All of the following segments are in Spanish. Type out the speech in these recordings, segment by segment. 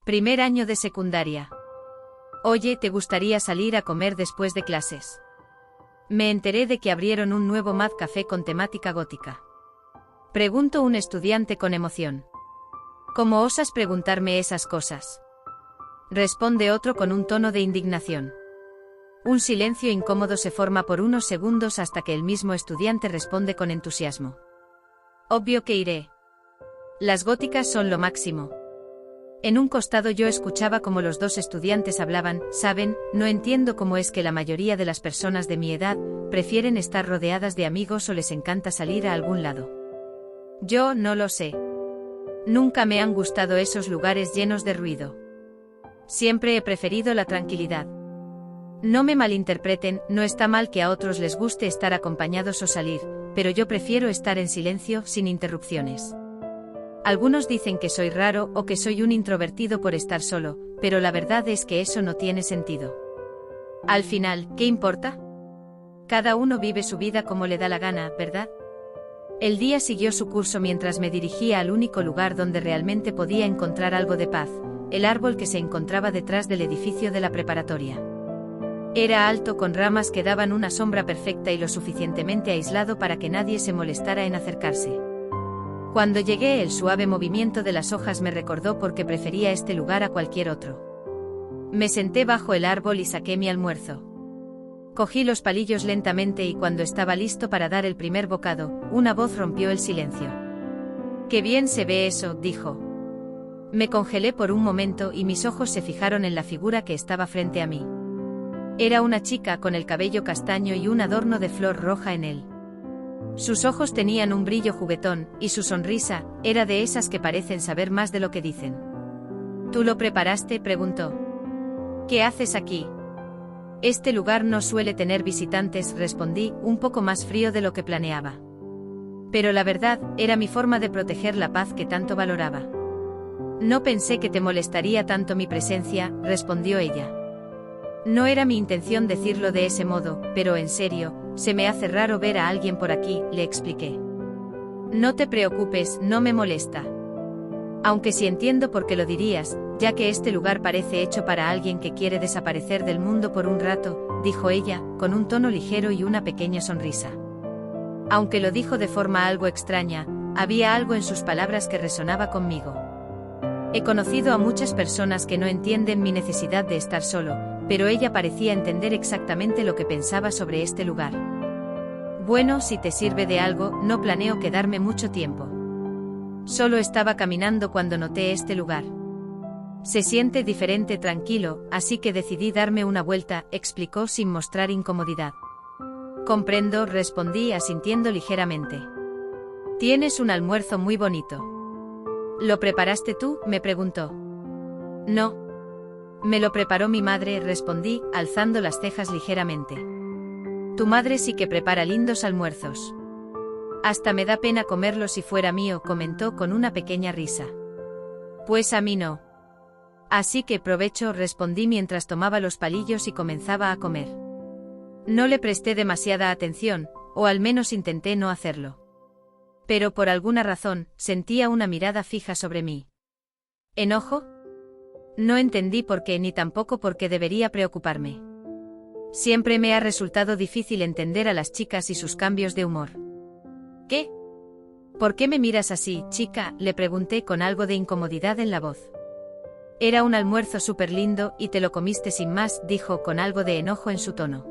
Primer año de secundaria. Oye, ¿te gustaría salir a comer después de clases? Me enteré de que abrieron un nuevo Mad Café con temática gótica. Preguntó un estudiante con emoción. ¿Cómo osas preguntarme esas cosas? Responde otro con un tono de indignación. Un silencio incómodo se forma por unos segundos hasta que el mismo estudiante responde con entusiasmo. Obvio que iré. Las góticas son lo máximo. En un costado yo escuchaba cómo los dos estudiantes hablaban. Saben, no entiendo cómo es que la mayoría de las personas de mi edad prefieren estar rodeadas de amigos o les encanta salir a algún lado. Yo no lo sé. Nunca me han gustado esos lugares llenos de ruido. Siempre he preferido la tranquilidad. No me malinterpreten, no está mal que a otros les guste estar acompañados o salir, pero yo prefiero estar en silencio, sin interrupciones. Algunos dicen que soy raro o que soy un introvertido por estar solo, pero la verdad es que eso no tiene sentido. Al final, ¿qué importa? Cada uno vive su vida como le da la gana, ¿verdad? El día siguió su curso mientras me dirigía al único lugar donde realmente podía encontrar algo de paz, el árbol que se encontraba detrás del edificio de la preparatoria. Era alto con ramas que daban una sombra perfecta y lo suficientemente aislado para que nadie se molestara en acercarse. Cuando llegué, el suave movimiento de las hojas me recordó por qué prefería este lugar a cualquier otro. Me senté bajo el árbol y saqué mi almuerzo. Cogí los palillos lentamente y cuando estaba listo para dar el primer bocado, una voz rompió el silencio. «Qué bien se ve eso», dijo. Me congelé por un momento y mis ojos se fijaron en la figura que estaba frente a mí. Era una chica con el cabello castaño y un adorno de flor roja en él. Sus ojos tenían un brillo juguetón, y su sonrisa era de esas que parecen saber más de lo que dicen. ¿Tú lo preparaste?, preguntó. ¿Qué haces aquí? Este lugar no suele tener visitantes, respondí, un poco más frío de lo que planeaba. Pero la verdad, era mi forma de proteger la paz que tanto valoraba. No pensé que te molestaría tanto mi presencia, respondió ella. No era mi intención decirlo de ese modo, pero en serio, se me hace raro ver a alguien por aquí, le expliqué. No te preocupes, no me molesta. Aunque sí entiendo por qué lo dirías, ya que este lugar parece hecho para alguien que quiere desaparecer del mundo por un rato, dijo ella, con un tono ligero y una pequeña sonrisa. Aunque lo dijo de forma algo extraña, había algo en sus palabras que resonaba conmigo. He conocido a muchas personas que no entienden mi necesidad de estar solo, pero ella parecía entender exactamente lo que pensaba sobre este lugar. Bueno, si te sirve de algo, no planeo quedarme mucho tiempo. Solo estaba caminando cuando noté este lugar. Se siente diferente, tranquilo, así que decidí darme una vuelta, explicó sin mostrar incomodidad. Comprendo, respondí asintiendo ligeramente. Tienes un almuerzo muy bonito. ¿Lo preparaste tú?, me preguntó. No. Me lo preparó mi madre, respondí, alzando las cejas ligeramente. Tu madre sí que prepara lindos almuerzos. Hasta me da pena comerlo si fuera mío, comentó con una pequeña risa. Pues a mí no. Así que provecho, respondí mientras tomaba los palillos y comenzaba a comer. No le presté demasiada atención, o al menos intenté no hacerlo. Pero por alguna razón, sentía una mirada fija sobre mí. ¿Enojo? No entendí por qué ni tampoco por qué debería preocuparme. Siempre me ha resultado difícil entender a las chicas y sus cambios de humor. ¿Qué? ¿Por qué me miras así, chica?, le pregunté con algo de incomodidad en la voz. Era un almuerzo súper lindo y te lo comiste sin más, dijo con algo de enojo en su tono.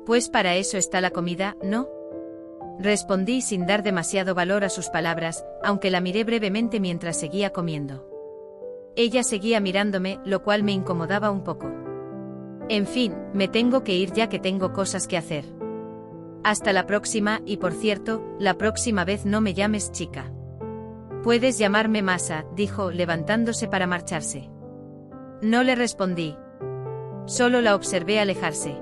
Pues para eso está la comida, ¿no? Respondí sin dar demasiado valor a sus palabras, aunque la miré brevemente mientras seguía comiendo. Ella seguía mirándome, lo cual me incomodaba un poco. En fin, me tengo que ir ya que tengo cosas que hacer. Hasta la próxima, y por cierto, la próxima vez no me llames chica. Puedes llamarme Masa, dijo, levantándose para marcharse. No le respondí. Solo la observé alejarse.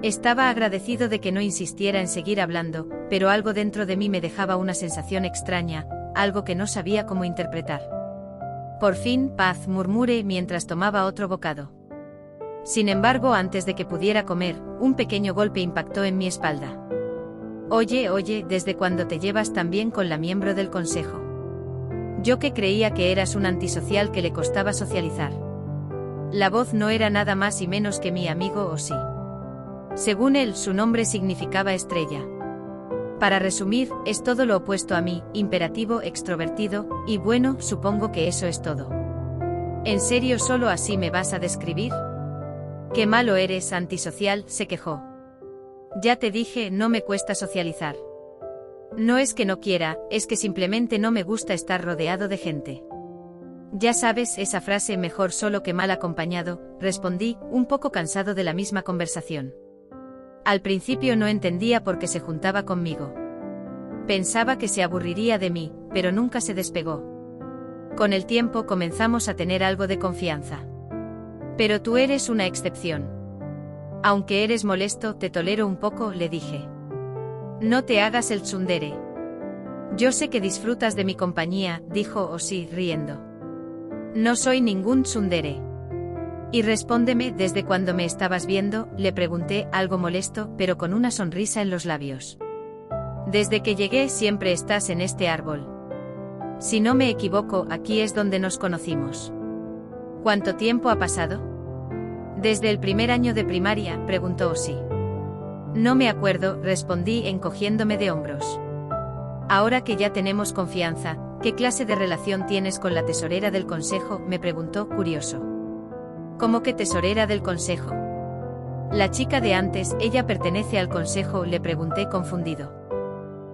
Estaba agradecido de que no insistiera en seguir hablando, pero algo dentro de mí me dejaba una sensación extraña, algo que no sabía cómo interpretar. Por fin, paz, murmuré mientras tomaba otro bocado. Sin embargo, antes de que pudiera comer, un pequeño golpe impactó en mi espalda. Oye, ¿desde cuándo te llevas tan bien con la miembro del consejo? Yo que creía que eras un antisocial que le costaba socializar. La voz no era nada más y menos que mi amigo Ozzy. Según él, su nombre significaba estrella. Para resumir, es todo lo opuesto a mí, imperativo, extrovertido, y bueno, supongo que eso es todo. ¿En serio solo así me vas a describir? Qué malo eres, antisocial, se quejó. Ya te dije, no me cuesta socializar. No es que no quiera, es que simplemente no me gusta estar rodeado de gente. Ya sabes, esa frase mejor solo que mal acompañado, respondí, un poco cansado de la misma conversación. Al principio no entendía por qué se juntaba conmigo. Pensaba que se aburriría de mí, pero nunca se despegó. Con el tiempo comenzamos a tener algo de confianza. Pero tú eres una excepción. Aunque eres molesto, te tolero un poco, le dije. No te hagas el tsundere. Yo sé que disfrutas de mi compañía, dijo Ozzy riendo. No soy ningún tsundere. Y respóndeme, ¿desde cuándo me estabas viendo?, le pregunté, algo molesto, pero con una sonrisa en los labios. Desde que llegué siempre estás en este árbol. Si no me equivoco, aquí es donde nos conocimos. ¿Cuánto tiempo ha pasado? Desde el primer año de primaria, preguntó Ozzy. No me acuerdo, respondí encogiéndome de hombros. Ahora que ya tenemos confianza, ¿qué clase de relación tienes con la tesorera del consejo?, me preguntó, curioso. ¿Cómo que tesorera del consejo? La chica de antes, ella pertenece al consejo, le pregunté confundido.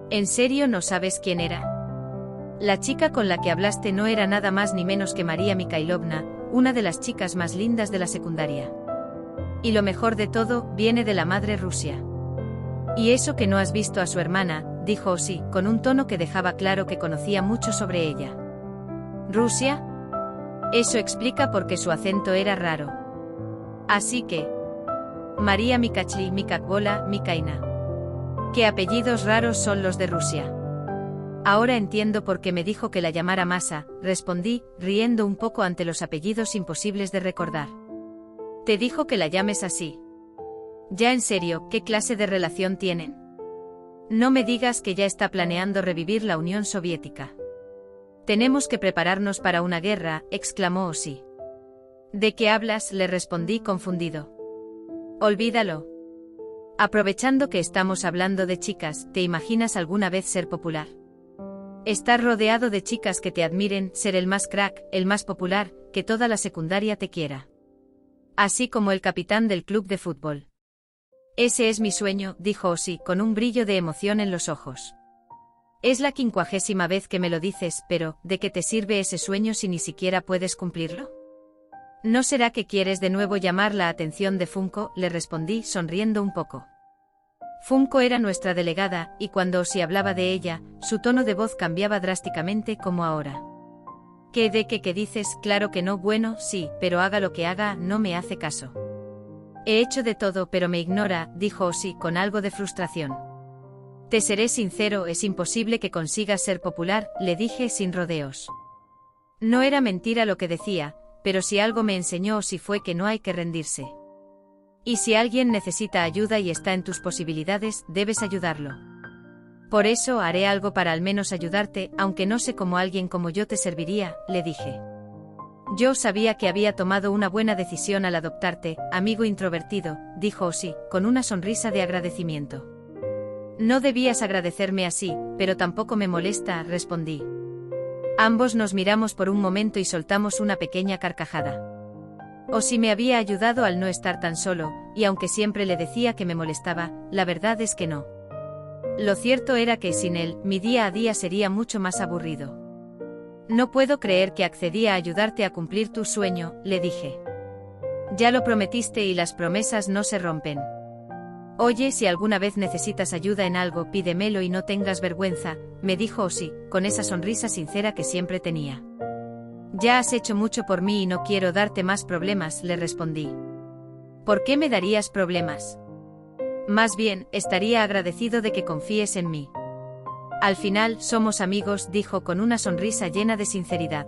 ¿En serio no sabes quién era? La chica con la que hablaste no era nada más ni menos que María Mikhailovna, una de las chicas más lindas de la secundaria. Y lo mejor de todo, viene de la madre Rusia. Y eso que no has visto a su hermana, dijo Ozzy, con un tono que dejaba claro que conocía mucho sobre ella. ¿Rusia? Eso explica por qué su acento era raro. Así que... María Mikachli, Mikakbola, Mikaina. ¿Qué apellidos raros son los de Rusia? Ahora entiendo por qué me dijo que la llamara Masa, respondí, riendo un poco ante los apellidos imposibles de recordar. Te dijo que la llames así. Ya en serio, ¿qué clase de relación tienen? No me digas que ya está planeando revivir la Unión Soviética. Tenemos que prepararnos para una guerra, exclamó Ozzy. ¿De qué hablas?, le respondí confundido. Olvídalo. Aprovechando que estamos hablando de chicas, ¿te imaginas alguna vez ser popular? Estar rodeado de chicas que te admiren, ser el más crack, el más popular, que toda la secundaria te quiera. Así como el capitán del club de fútbol. Ese es mi sueño, dijo Ozzy, con un brillo de emoción en los ojos. Es la 50ª vez que me lo dices, pero, ¿de qué te sirve ese sueño si ni siquiera puedes cumplirlo? ¿No será que quieres de nuevo llamar la atención de Funko?, le respondí sonriendo un poco. Funko era nuestra delegada, y cuando Ozzy hablaba de ella, su tono de voz cambiaba drásticamente como ahora. ¿Qué dices? Claro que no, bueno, sí, pero haga lo que haga, no me hace caso. He hecho de todo pero me ignora, dijo Ozzy con algo de frustración. Te seré sincero, es imposible que consigas ser popular, le dije sin rodeos. No era mentira lo que decía, pero si algo me enseñó Ozzy fue que no hay que rendirse. Y si alguien necesita ayuda y está en tus posibilidades, debes ayudarlo. Por eso haré algo para al menos ayudarte, aunque no sé cómo alguien como yo te serviría, le dije. Yo sabía que había tomado una buena decisión al adoptarte, amigo introvertido, dijo Ozzy, con una sonrisa de agradecimiento. No debías agradecerme así, pero tampoco me molesta, respondí. Ambos nos miramos por un momento y soltamos una pequeña carcajada. Ozzy me había ayudado al no estar tan solo, y aunque siempre le decía que me molestaba, la verdad es que no. Lo cierto era que sin él, mi día a día sería mucho más aburrido. No puedo creer que accedí a ayudarte a cumplir tu sueño, le dije. Ya lo prometiste y las promesas no se rompen. Oye, si alguna vez necesitas ayuda en algo, pídemelo y no tengas vergüenza, me dijo Ozzy, con esa sonrisa sincera que siempre tenía. Ya has hecho mucho por mí y no quiero darte más problemas, le respondí. ¿Por qué me darías problemas? Más bien, estaría agradecido de que confíes en mí. Al final, somos amigos, dijo con una sonrisa llena de sinceridad.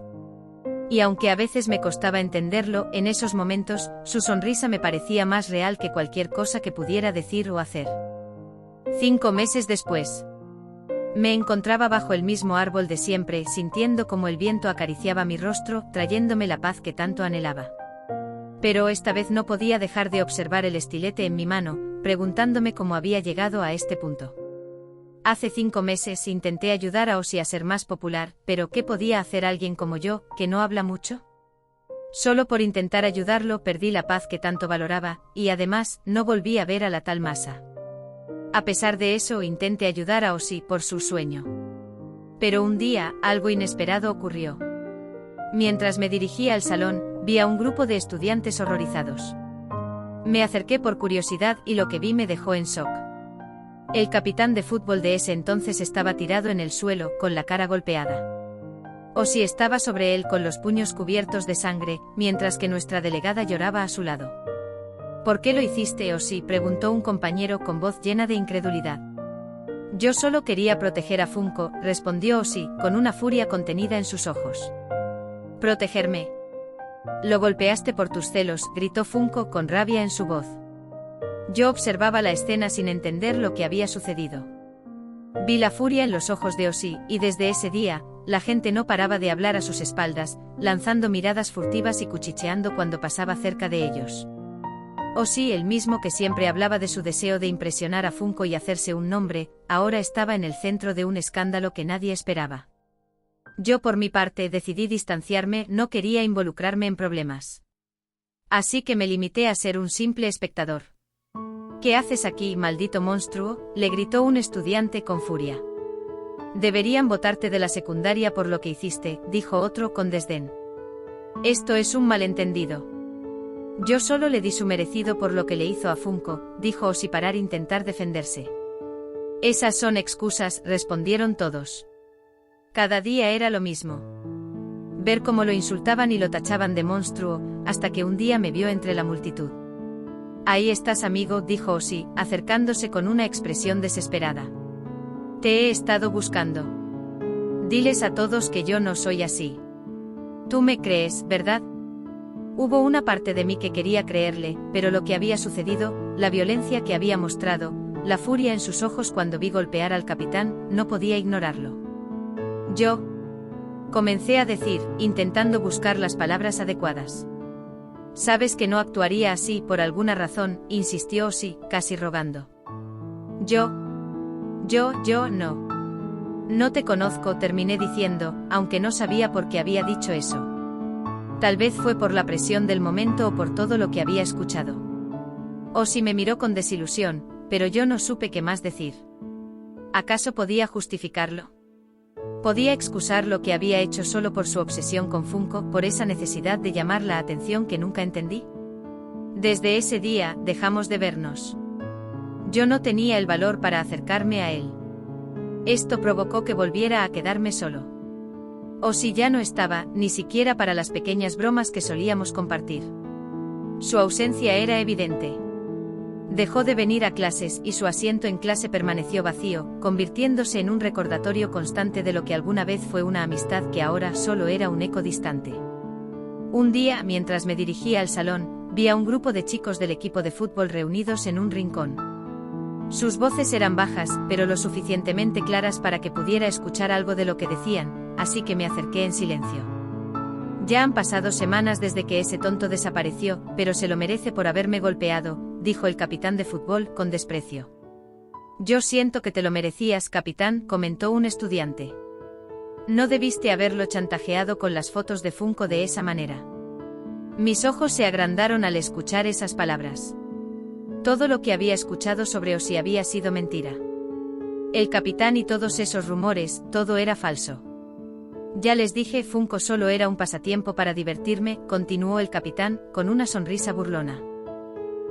Y aunque a veces me costaba entenderlo, en esos momentos, su sonrisa me parecía más real que cualquier cosa que pudiera decir o hacer. 5 meses después. Me encontraba bajo el mismo árbol de siempre, sintiendo como el viento acariciaba mi rostro, trayéndome la paz que tanto anhelaba. Pero esta vez no podía dejar de observar el estilete en mi mano, preguntándome cómo había llegado a este punto. Hace 5 meses intenté ayudar a Ozzy a ser más popular, pero ¿qué podía hacer alguien como yo, que no habla mucho? Solo por intentar ayudarlo perdí la paz que tanto valoraba, y además, no volví a ver a la tal masa. A pesar de eso intenté ayudar a Ozzy por su sueño. Pero un día, algo inesperado ocurrió. Mientras me dirigía al salón, vi a un grupo de estudiantes horrorizados. Me acerqué por curiosidad y lo que vi me dejó en shock. El capitán de fútbol de ese entonces estaba tirado en el suelo, con la cara golpeada. Ozzy estaba sobre él con los puños cubiertos de sangre, mientras que nuestra delegada lloraba a su lado. ¿Por qué lo hiciste, Ozzy?, preguntó un compañero con voz llena de incredulidad. Yo solo quería proteger a Funko, respondió Ozzy, con una furia contenida en sus ojos. ¿Protegerme? Lo golpeaste por tus celos, gritó Funko con rabia en su voz. Yo observaba la escena sin entender lo que había sucedido. Vi la furia en los ojos de Ozzy, y desde ese día, la gente no paraba de hablar a sus espaldas, lanzando miradas furtivas y cuchicheando cuando pasaba cerca de ellos. Ozzy, el mismo que siempre hablaba de su deseo de impresionar a Funko y hacerse un nombre, ahora estaba en el centro de un escándalo que nadie esperaba. Yo por mi parte decidí distanciarme, no quería involucrarme en problemas. Así que me limité a ser un simple espectador. ¿Qué haces aquí, maldito monstruo?, le gritó un estudiante con furia. Deberían botarte de la secundaria por lo que hiciste, dijo otro con desdén. Esto es un malentendido. Yo solo le di su merecido por lo que le hizo a Funko, dijo Ozzy para intentar defenderse. Esas son excusas, respondieron todos. Cada día era lo mismo. Ver cómo lo insultaban y lo tachaban de monstruo, hasta que un día me vio entre la multitud. Ahí estás, amigo, dijo Ozzy, acercándose con una expresión desesperada. Te he estado buscando. Diles a todos que yo no soy así. Tú me crees, ¿verdad? Hubo una parte de mí que quería creerle, pero lo que había sucedido, la violencia que había mostrado, la furia en sus ojos cuando vi golpear al capitán, no podía ignorarlo. Yo comencé a decir, intentando buscar las palabras adecuadas. Sabes que no actuaría así por alguna razón, insistió Ozzy, casi rogando. Yo no. No te conozco, terminé diciendo, aunque no sabía por qué había dicho eso. Tal vez fue por la presión del momento o por todo lo que había escuchado. Ozzy me miró con desilusión, pero yo no supe qué más decir. ¿Acaso podía justificarlo? ¿Podía excusar lo que había hecho solo por su obsesión con Funko, por esa necesidad de llamar la atención que nunca entendí? Desde ese día, dejamos de vernos. Yo no tenía el valor para acercarme a él. Esto provocó que volviera a quedarme solo. Ozzy ya no estaba, ni siquiera para las pequeñas bromas que solíamos compartir. Su ausencia era evidente. Dejó de venir a clases y su asiento en clase permaneció vacío, convirtiéndose en un recordatorio constante de lo que alguna vez fue una amistad que ahora solo era un eco distante. Un día, mientras me dirigía al salón, vi a un grupo de chicos del equipo de fútbol reunidos en un rincón. Sus voces eran bajas, pero lo suficientemente claras para que pudiera escuchar algo de lo que decían, así que me acerqué en silencio. Ya han pasado semanas desde que ese tonto desapareció, pero se lo merece por haberme golpeado, dijo el capitán de fútbol con desprecio. Yo siento que te lo merecías, capitán, comentó un estudiante. No debiste haberlo chantajeado con las fotos de Funko de esa manera. Mis ojos se agrandaron al escuchar esas palabras. Todo lo que había escuchado sobre Ozzy había sido mentira. El capitán y todos esos rumores, todo era falso. Ya les dije, Funko solo era un pasatiempo para divertirme, continuó el capitán, con una sonrisa burlona.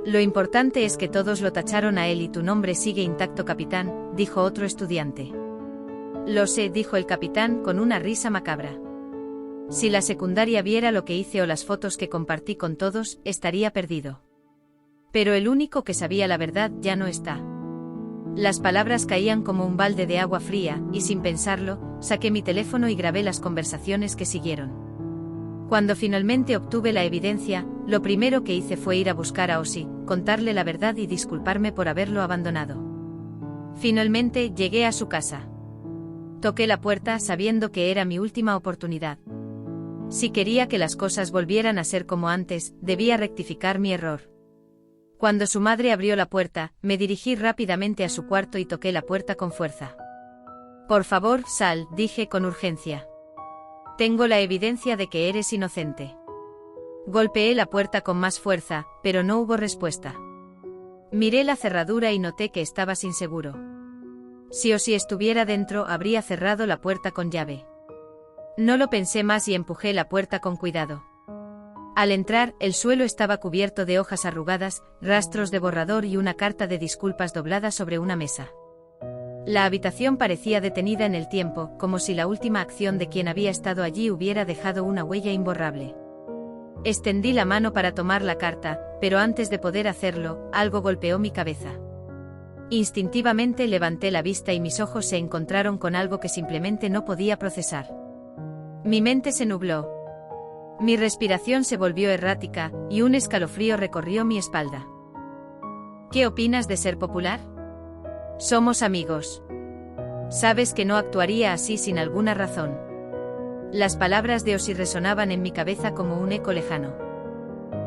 Lo importante es que todos lo tacharon a él y tu nombre sigue intacto, capitán, dijo otro estudiante. Lo sé, dijo el capitán con una risa macabra. Si la secundaria viera lo que hice o las fotos que compartí con todos, estaría perdido. Pero el único que sabía la verdad ya no está. Las palabras caían como un balde de agua fría, y sin pensarlo, saqué mi teléfono y grabé las conversaciones que siguieron. Cuando finalmente obtuve la evidencia, lo primero que hice fue ir a buscar a Ozzy, contarle la verdad y disculparme por haberlo abandonado. Finalmente llegué a su casa. Toqué la puerta sabiendo que era mi última oportunidad. Si quería que las cosas volvieran a ser como antes, debía rectificar mi error. Cuando su madre abrió la puerta, me dirigí rápidamente a su cuarto y toqué la puerta con fuerza. «Por favor, sal», dije con urgencia. «Tengo la evidencia de que eres inocente». Golpeé la puerta con más fuerza, pero no hubo respuesta. Miré la cerradura y noté que estaba sin seguro. Si estuviera dentro, habría cerrado la puerta con llave. No lo pensé más y empujé la puerta con cuidado. Al entrar, el suelo estaba cubierto de hojas arrugadas, rastros de borrador y una carta de disculpas doblada sobre una mesa. La habitación parecía detenida en el tiempo, como si la última acción de quien había estado allí hubiera dejado una huella imborrable. Extendí la mano para tomar la carta, pero antes de poder hacerlo, algo golpeó mi cabeza. Instintivamente levanté la vista y mis ojos se encontraron con algo que simplemente no podía procesar. Mi mente se nubló. Mi respiración se volvió errática, y un escalofrío recorrió mi espalda. ¿Qué opinas de ser popular? Somos amigos. Sabes que no actuaría así sin alguna razón. Las palabras de Osi resonaban en mi cabeza como un eco lejano.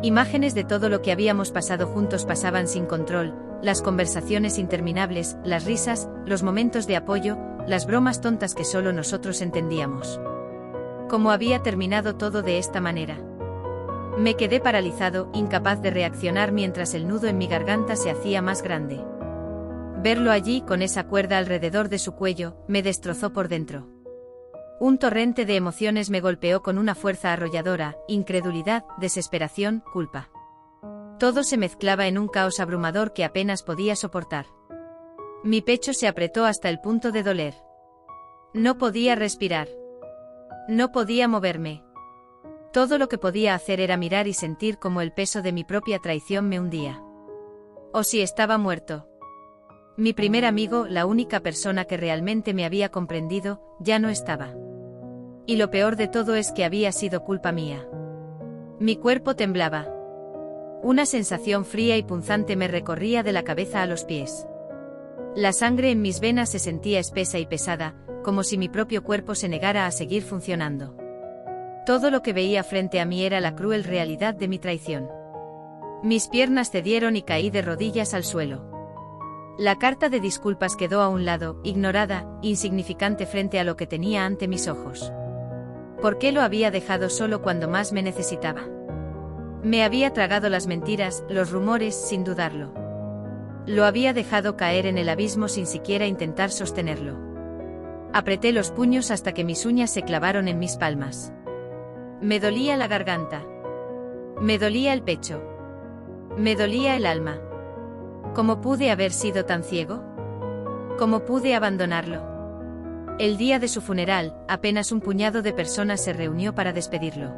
Imágenes de todo lo que habíamos pasado juntos pasaban sin control, las conversaciones interminables, las risas, los momentos de apoyo, las bromas tontas que solo nosotros entendíamos. ¿Cómo había terminado todo de esta manera? Me quedé paralizado, incapaz de reaccionar mientras el nudo en mi garganta se hacía más grande. Verlo allí con esa cuerda alrededor de su cuello, me destrozó por dentro. Un torrente de emociones me golpeó con una fuerza arrolladora, incredulidad, desesperación, culpa. Todo se mezclaba en un caos abrumador que apenas podía soportar. Mi pecho se apretó hasta el punto de doler. No podía respirar. No podía moverme. Todo lo que podía hacer era mirar y sentir cómo el peso de mi propia traición me hundía. Osi estaba muerto. Mi primer amigo, la única persona que realmente me había comprendido, ya no estaba. Y lo peor de todo es que había sido culpa mía. Mi cuerpo temblaba. Una sensación fría y punzante me recorría de la cabeza a los pies. La sangre en mis venas se sentía espesa y pesada, como si mi propio cuerpo se negara a seguir funcionando. Todo lo que veía frente a mí era la cruel realidad de mi traición. Mis piernas cedieron y caí de rodillas al suelo. La carta de disculpas quedó a un lado, ignorada, insignificante frente a lo que tenía ante mis ojos. ¿Por qué lo había dejado solo cuando más me necesitaba? Me había tragado las mentiras, los rumores, sin dudarlo. Lo había dejado caer en el abismo sin siquiera intentar sostenerlo. Apreté los puños hasta que mis uñas se clavaron en mis palmas. Me dolía la garganta. Me dolía el pecho. Me dolía el alma. ¿Cómo pude haber sido tan ciego? ¿Cómo pude abandonarlo? El día de su funeral, apenas un puñado de personas se reunió para despedirlo.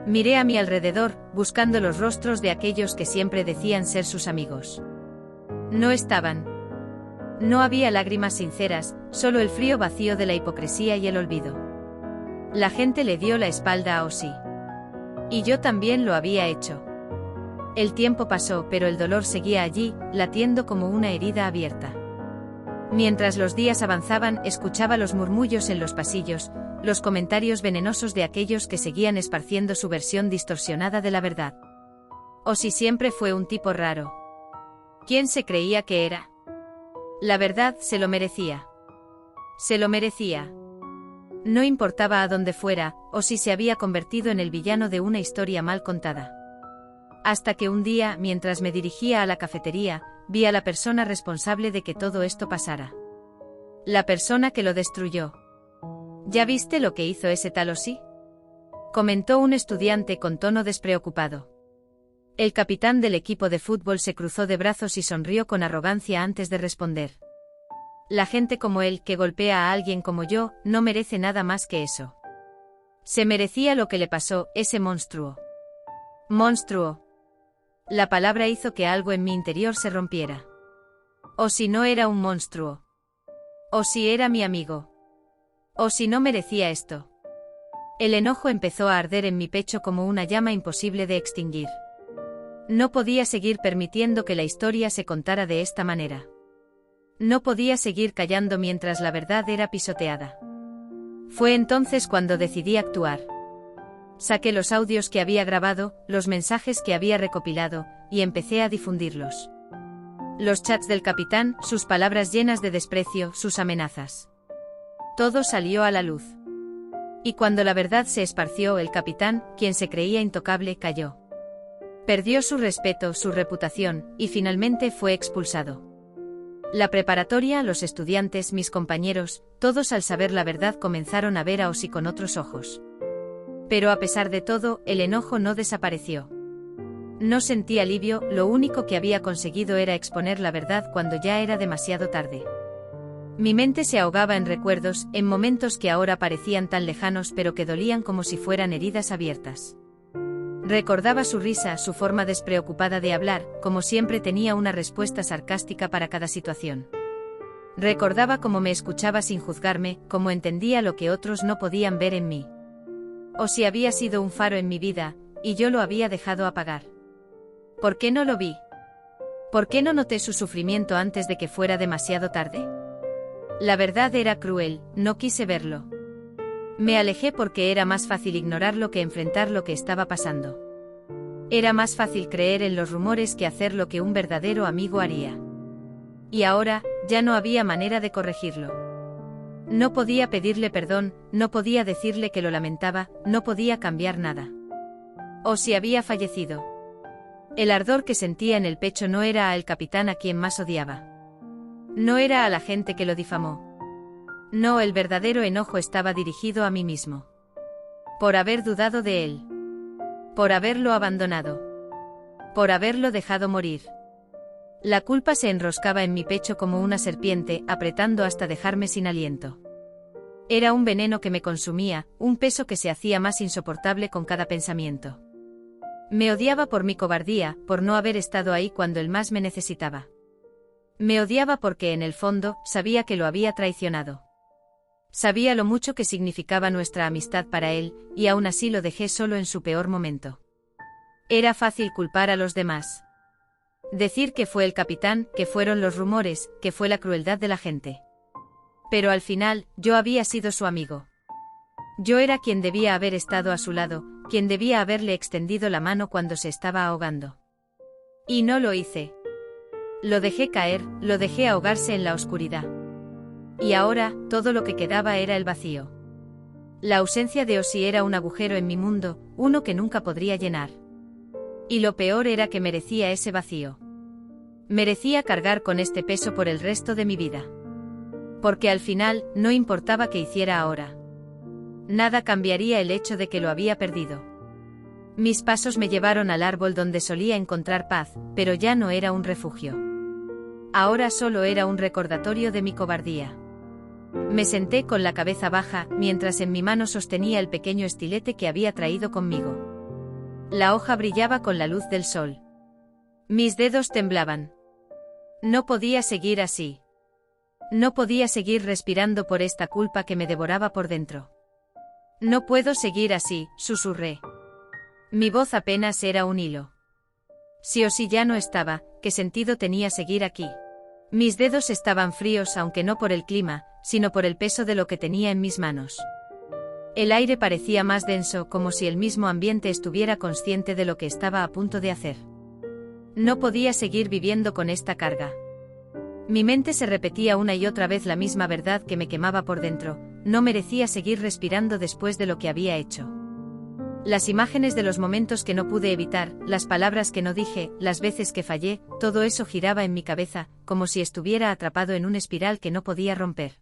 Miré a mi alrededor, buscando los rostros de aquellos que siempre decían ser sus amigos. No estaban. No había lágrimas sinceras, solo el frío vacío de la hipocresía y el olvido. La gente le dio la espalda a Osi. Y yo también lo había hecho. El tiempo pasó, pero el dolor seguía allí, latiendo como una herida abierta. Mientras los días avanzaban, escuchaba los murmullos en los pasillos, los comentarios venenosos de aquellos que seguían esparciendo su versión distorsionada de la verdad. Osi siempre fue un tipo raro. ¿Quién se creía que era? La verdad, se lo merecía. Se lo merecía. No importaba a dónde fuera, o si se había convertido en el villano de una historia mal contada. Hasta que un día, mientras me dirigía a la cafetería, vi a la persona responsable de que todo esto pasara. La persona que lo destruyó. ¿Ya viste lo que hizo ese tal Osi? Comentó un estudiante con tono despreocupado. El capitán del equipo de fútbol se cruzó de brazos y sonrió con arrogancia antes de responder. La gente como él, que golpea a alguien como yo, no merece nada más que eso. Se merecía lo que le pasó, ese monstruo. Monstruo. La palabra hizo que algo en mi interior se rompiera. Osi no era un monstruo. Osi era mi amigo. Osi no merecía esto. El enojo empezó a arder en mi pecho como una llama imposible de extinguir. No podía seguir permitiendo que la historia se contara de esta manera. No podía seguir callando mientras la verdad era pisoteada. Fue entonces cuando decidí actuar. Saqué los audios que había grabado, los mensajes que había recopilado, y empecé a difundirlos. Los chats del capitán, sus palabras llenas de desprecio, sus amenazas. Todo salió a la luz. Y cuando la verdad se esparció, el capitán, quien se creía intocable, cayó. Perdió su respeto, su reputación, y finalmente fue expulsado. La preparatoria, los estudiantes, mis compañeros, todos al saber la verdad comenzaron a ver a Ozzy con otros ojos. Pero a pesar de todo, el enojo no desapareció. No sentí alivio, lo único que había conseguido era exponer la verdad cuando ya era demasiado tarde. Mi mente se ahogaba en recuerdos, en momentos que ahora parecían tan lejanos pero que dolían como si fueran heridas abiertas. Recordaba su risa, su forma despreocupada de hablar, como siempre tenía una respuesta sarcástica para cada situación. Recordaba cómo me escuchaba sin juzgarme, cómo entendía lo que otros no podían ver en mí. O si había sido un faro en mi vida, y yo lo había dejado apagar. ¿Por qué no lo vi? ¿Por qué no noté su sufrimiento antes de que fuera demasiado tarde? La verdad era cruel, no quise verlo. Me alejé porque era más fácil ignorarlo que enfrentar lo que estaba pasando. Era más fácil creer en los rumores que hacer lo que un verdadero amigo haría. Y ahora, ya no había manera de corregirlo. No podía pedirle perdón, no podía decirle que lo lamentaba, no podía cambiar nada. O si había fallecido. El ardor que sentía en el pecho no era al capitán a quien más odiaba. No era a la gente que lo difamó. No, el verdadero enojo estaba dirigido a mí mismo. Por haber dudado de él. Por haberlo abandonado. Por haberlo dejado morir. La culpa se enroscaba en mi pecho como una serpiente, apretando hasta dejarme sin aliento. Era un veneno que me consumía, un peso que se hacía más insoportable con cada pensamiento. Me odiaba por mi cobardía, por no haber estado ahí cuando él más me necesitaba. Me odiaba porque en el fondo, sabía que lo había traicionado. Sabía lo mucho que significaba nuestra amistad para él, y aún así lo dejé solo en su peor momento. Era fácil culpar a los demás. Decir que fue el capitán, que fueron los rumores, que fue la crueldad de la gente. Pero al final, yo había sido su amigo. Yo era quien debía haber estado a su lado, quien debía haberle extendido la mano cuando se estaba ahogando. Y no lo hice. Lo dejé caer, lo dejé ahogarse en la oscuridad. Y ahora, todo lo que quedaba era el vacío. La ausencia de Ozzy era un agujero en mi mundo, uno que nunca podría llenar. Y lo peor era que merecía ese vacío. Merecía cargar con este peso por el resto de mi vida. Porque al final, no importaba qué hiciera ahora. Nada cambiaría el hecho de que lo había perdido. Mis pasos me llevaron al árbol donde solía encontrar paz, pero ya no era un refugio. Ahora solo era un recordatorio de mi cobardía. Me senté con la cabeza baja, mientras en mi mano sostenía el pequeño estilete que había traído conmigo. La hoja brillaba con la luz del sol. Mis dedos temblaban. No podía seguir así. No podía seguir respirando por esta culpa que me devoraba por dentro. No puedo seguir así, susurré. Mi voz apenas era un hilo. Si Ozzy ya no estaba, ¿qué sentido tenía seguir aquí? Mis dedos estaban fríos, aunque no por el clima, sino por el peso de lo que tenía en mis manos. El aire parecía más denso, como si el mismo ambiente estuviera consciente de lo que estaba a punto de hacer. No podía seguir viviendo con esta carga. Mi mente se repetía una y otra vez la misma verdad que me quemaba por dentro: no merecía seguir respirando después de lo que había hecho. Las imágenes de los momentos que no pude evitar, las palabras que no dije, las veces que fallé, todo eso giraba en mi cabeza, como si estuviera atrapado en una espiral que no podía romper.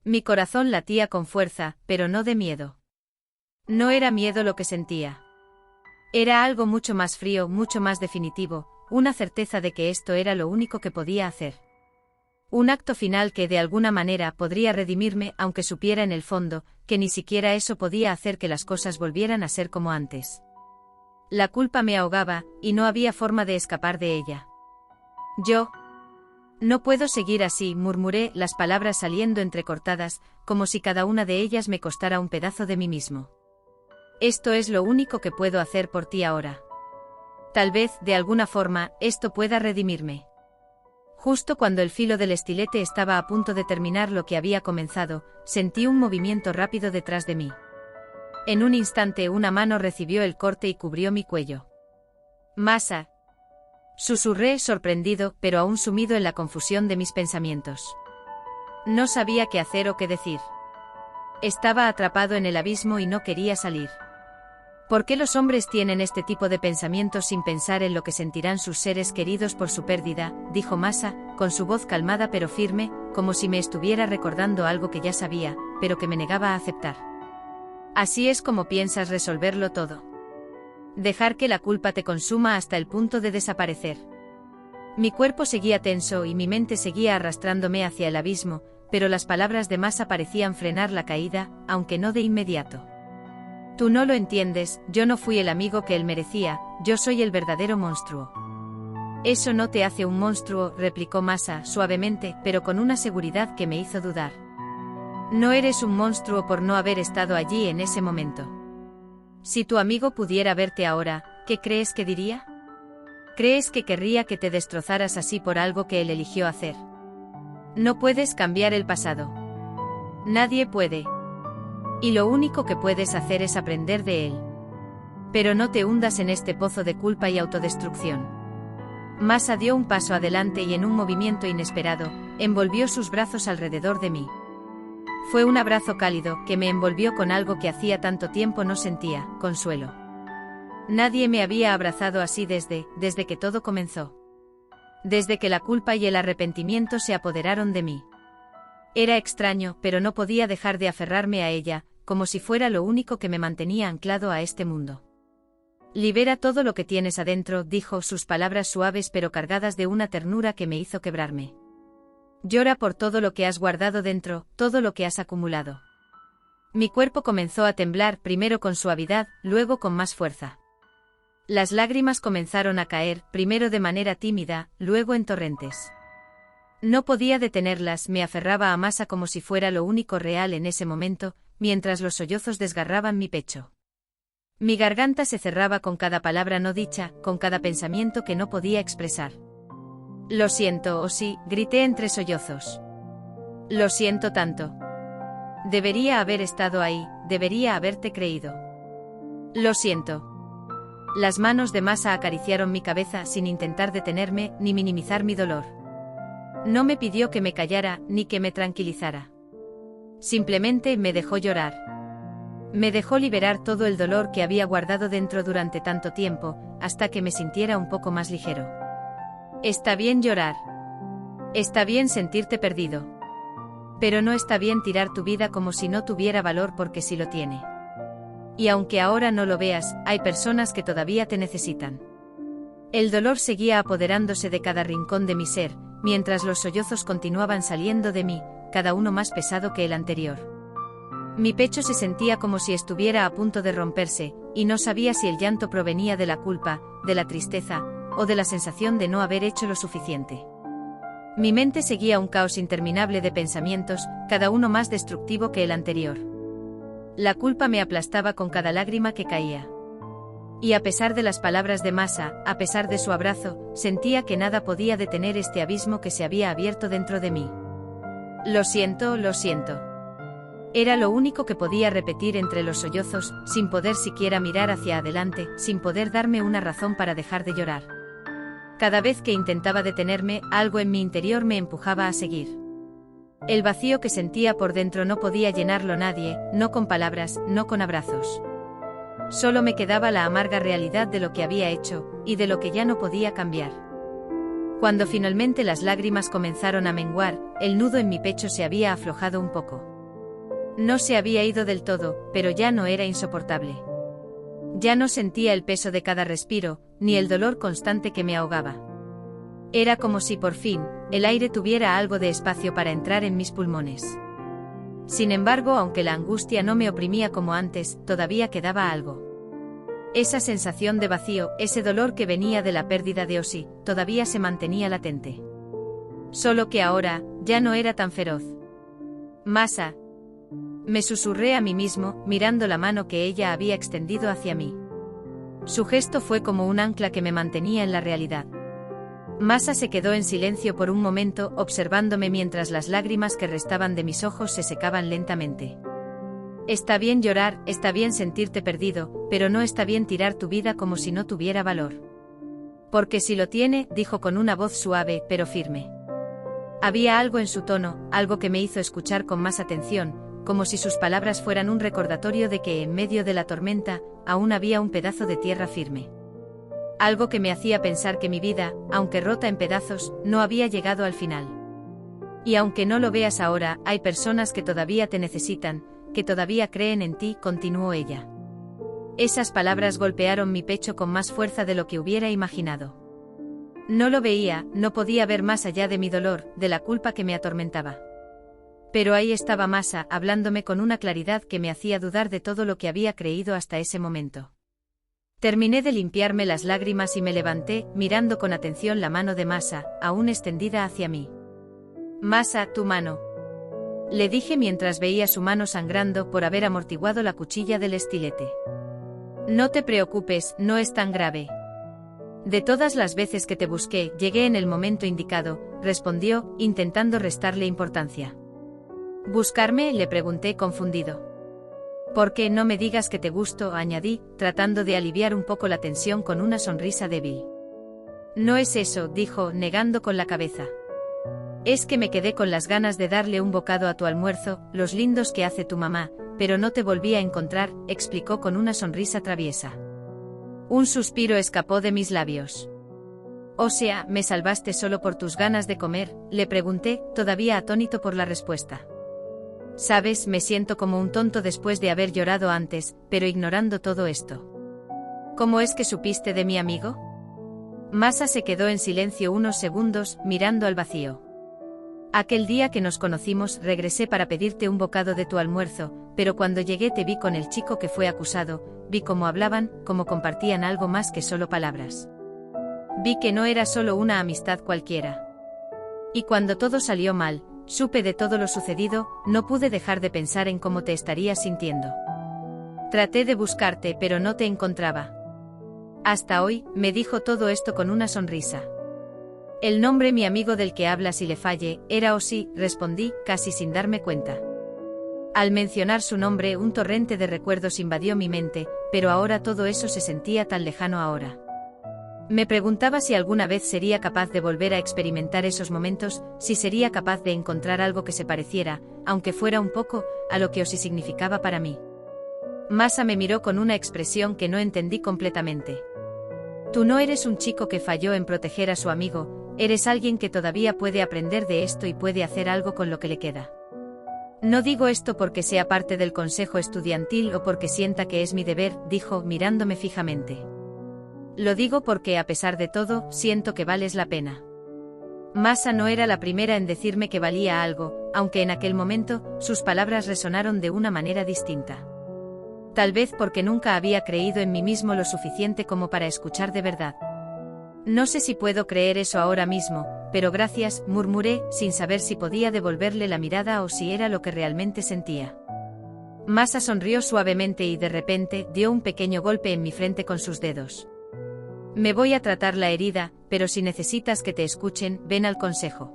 Mi corazón latía con fuerza, pero no de miedo. No era miedo lo que sentía. Era algo mucho más frío, mucho más definitivo, una certeza de que esto era lo único que podía hacer. Un acto final que de alguna manera podría redimirme, aunque supiera en el fondo que ni siquiera eso podía hacer que las cosas volvieran a ser como antes. La culpa me ahogaba, y no había forma de escapar de ella. No puedo seguir así, murmuré, las palabras saliendo entrecortadas, como si cada una de ellas me costara un pedazo de mí mismo. Esto es lo único que puedo hacer por ti ahora. Tal vez, de alguna forma, esto pueda redimirme. Justo cuando el filo del estilete estaba a punto de terminar lo que había comenzado, sentí un movimiento rápido detrás de mí. En un instante una mano recibió el corte y cubrió mi cuello. «Masa», susurré sorprendido, pero aún sumido en la confusión de mis pensamientos. No sabía qué hacer o qué decir. Estaba atrapado en el abismo y no quería salir. ¿Por qué los hombres tienen este tipo de pensamientos sin pensar en lo que sentirán sus seres queridos por su pérdida?, dijo Masa, con su voz calmada pero firme, como si me estuviera recordando algo que ya sabía, pero que me negaba a aceptar. Así es como piensas resolverlo todo. Dejar que la culpa te consuma hasta el punto de desaparecer. Mi cuerpo seguía tenso y mi mente seguía arrastrándome hacia el abismo, pero las palabras de Masa parecían frenar la caída, aunque no de inmediato. Tú no lo entiendes, yo no fui el amigo que él merecía, yo soy el verdadero monstruo. Eso no te hace un monstruo, replicó Masa suavemente, pero con una seguridad que me hizo dudar. No eres un monstruo por no haber estado allí en ese momento. Si tu amigo pudiera verte ahora, ¿qué crees que diría? ¿Crees que querría que te destrozaras así por algo que él eligió hacer? No puedes cambiar el pasado. Nadie puede. Y lo único que puedes hacer es aprender de él. Pero no te hundas en este pozo de culpa y autodestrucción. Masa dio un paso adelante y en un movimiento inesperado, envolvió sus brazos alrededor de mí. Fue un abrazo cálido que me envolvió con algo que hacía tanto tiempo no sentía, consuelo. Nadie me había abrazado así desde que todo comenzó. Desde que la culpa y el arrepentimiento se apoderaron de mí. Era extraño, pero no podía dejar de aferrarme a ella, como si fuera lo único que me mantenía anclado a este mundo. Libera todo lo que tienes adentro, dijo, sus palabras suaves pero cargadas de una ternura que me hizo quebrarme. Llora por todo lo que has guardado dentro, todo lo que has acumulado. Mi cuerpo comenzó a temblar, primero con suavidad, luego con más fuerza. Las lágrimas comenzaron a caer, primero de manera tímida, luego en torrentes. No podía detenerlas, me aferraba a Masa como si fuera lo único real en ese momento, mientras los sollozos desgarraban mi pecho. Mi garganta se cerraba con cada palabra no dicha, con cada pensamiento que no podía expresar. Lo siento, oh sí, grité entre sollozos. Lo siento tanto. Debería haber estado ahí, debería haberte creído. Lo siento. Las manos de Masa acariciaron mi cabeza sin intentar detenerme ni minimizar mi dolor. No me pidió que me callara, ni que me tranquilizara. Simplemente me dejó llorar. Me dejó liberar todo el dolor que había guardado dentro durante tanto tiempo, hasta que me sintiera un poco más ligero. Está bien llorar. Está bien sentirte perdido. Pero no está bien tirar tu vida como si no tuviera valor porque sí lo tiene. Y aunque ahora no lo veas, hay personas que todavía te necesitan. El dolor seguía apoderándose de cada rincón de mi ser, mientras los sollozos continuaban saliendo de mí, cada uno más pesado que el anterior. Mi pecho se sentía como si estuviera a punto de romperse, y no sabía si el llanto provenía de la culpa, de la tristeza, o de la sensación de no haber hecho lo suficiente. Mi mente seguía un caos interminable de pensamientos, cada uno más destructivo que el anterior. La culpa me aplastaba con cada lágrima que caía. Y a pesar de las palabras de Masa, a pesar de su abrazo, sentía que nada podía detener este abismo que se había abierto dentro de mí. Lo siento, lo siento. Era lo único que podía repetir entre los sollozos, sin poder siquiera mirar hacia adelante, sin poder darme una razón para dejar de llorar. Cada vez que intentaba detenerme, algo en mi interior me empujaba a seguir. El vacío que sentía por dentro no podía llenarlo nadie, no con palabras, no con abrazos. Solo me quedaba la amarga realidad de lo que había hecho, y de lo que ya no podía cambiar. Cuando finalmente las lágrimas comenzaron a menguar, el nudo en mi pecho se había aflojado un poco. No se había ido del todo, pero ya no era insoportable. Ya no sentía el peso de cada respiro, ni el dolor constante que me ahogaba. Era como si por fin, el aire tuviera algo de espacio para entrar en mis pulmones. Sin embargo, aunque la angustia no me oprimía como antes, todavía quedaba algo. Esa sensación de vacío, ese dolor que venía de la pérdida de Ozzy, todavía se mantenía latente. Solo que ahora, ya no era tan feroz. Masa. Me susurré a mí mismo, mirando la mano que ella había extendido hacia mí. Su gesto fue como un ancla que me mantenía en la realidad. Masa se quedó en silencio por un momento, observándome mientras las lágrimas que restaban de mis ojos se secaban lentamente. Está bien llorar, está bien sentirte perdido, pero no está bien tirar tu vida como si no tuviera valor. Porque si lo tiene, dijo con una voz suave, pero firme. Había algo en su tono, algo que me hizo escuchar con más atención, como si sus palabras fueran un recordatorio de que en medio de la tormenta, aún había un pedazo de tierra firme. Algo que me hacía pensar que mi vida, aunque rota en pedazos, no había llegado al final. Y aunque no lo veas ahora, hay personas que todavía te necesitan, que todavía creen en ti, continuó ella. Esas palabras golpearon mi pecho con más fuerza de lo que hubiera imaginado. No lo veía, no podía ver más allá de mi dolor, de la culpa que me atormentaba. Pero ahí estaba Masa, hablándome con una claridad que me hacía dudar de todo lo que había creído hasta ese momento. Terminé de limpiarme las lágrimas y me levanté, mirando con atención la mano de Masa, aún extendida hacia mí. Masa, tu mano. Le dije mientras veía su mano sangrando por haber amortiguado la cuchilla del estilete. No te preocupes, no es tan grave. De todas las veces que te busqué, llegué en el momento indicado, respondió, intentando restarle importancia. ¿Buscarme?, le pregunté confundido. ¿Por qué no me digas que te gusto?, añadí, tratando de aliviar un poco la tensión con una sonrisa débil. No es eso, dijo, negando con la cabeza. Es que me quedé con las ganas de darle un bocado a tu almuerzo, los lindos que hace tu mamá, pero no te volví a encontrar, explicó con una sonrisa traviesa. Un suspiro escapó de mis labios. O sea, ¿me salvaste solo por tus ganas de comer?, le pregunté, todavía atónito por la respuesta. Sabes, me siento como un tonto después de haber llorado antes, pero ignorando todo esto. ¿Cómo es que supiste de mi amigo? Masa se quedó en silencio unos segundos, mirando al vacío. Aquel día que nos conocimos, regresé para pedirte un bocado de tu almuerzo, pero cuando llegué te vi con el chico que fue acusado, vi cómo hablaban, cómo compartían algo más que solo palabras. Vi que no era solo una amistad cualquiera. Y cuando todo salió mal, supe de todo lo sucedido, no pude dejar de pensar en cómo te estarías sintiendo. Traté de buscarte, pero no te encontraba. Hasta hoy, me dijo todo esto con una sonrisa. El nombre mi amigo del que hablas y le falle, era Osi, respondí, casi sin darme cuenta. Al mencionar su nombre, un torrente de recuerdos invadió mi mente, pero ahora todo eso se sentía tan lejano ahora. Me preguntaba si alguna vez sería capaz de volver a experimentar esos momentos, si sería capaz de encontrar algo que se pareciera, aunque fuera un poco, a lo que Osi significaba para mí. Masa me miró con una expresión que no entendí completamente. Tú no eres un chico que falló en proteger a su amigo, eres alguien que todavía puede aprender de esto y puede hacer algo con lo que le queda. No digo esto porque sea parte del consejo estudiantil o porque sienta que es mi deber, dijo, mirándome fijamente. Lo digo porque, a pesar de todo, siento que vales la pena. Masa no era la primera en decirme que valía algo, aunque en aquel momento, sus palabras resonaron de una manera distinta. Tal vez porque nunca había creído en mí mismo lo suficiente como para escuchar de verdad. No sé si puedo creer eso ahora mismo, pero gracias, murmuré, sin saber si podía devolverle la mirada o si era lo que realmente sentía. Masa sonrió suavemente y de repente, dio un pequeño golpe en mi frente con sus dedos. Me voy a tratar la herida, pero si necesitas que te escuchen, ven al consejo.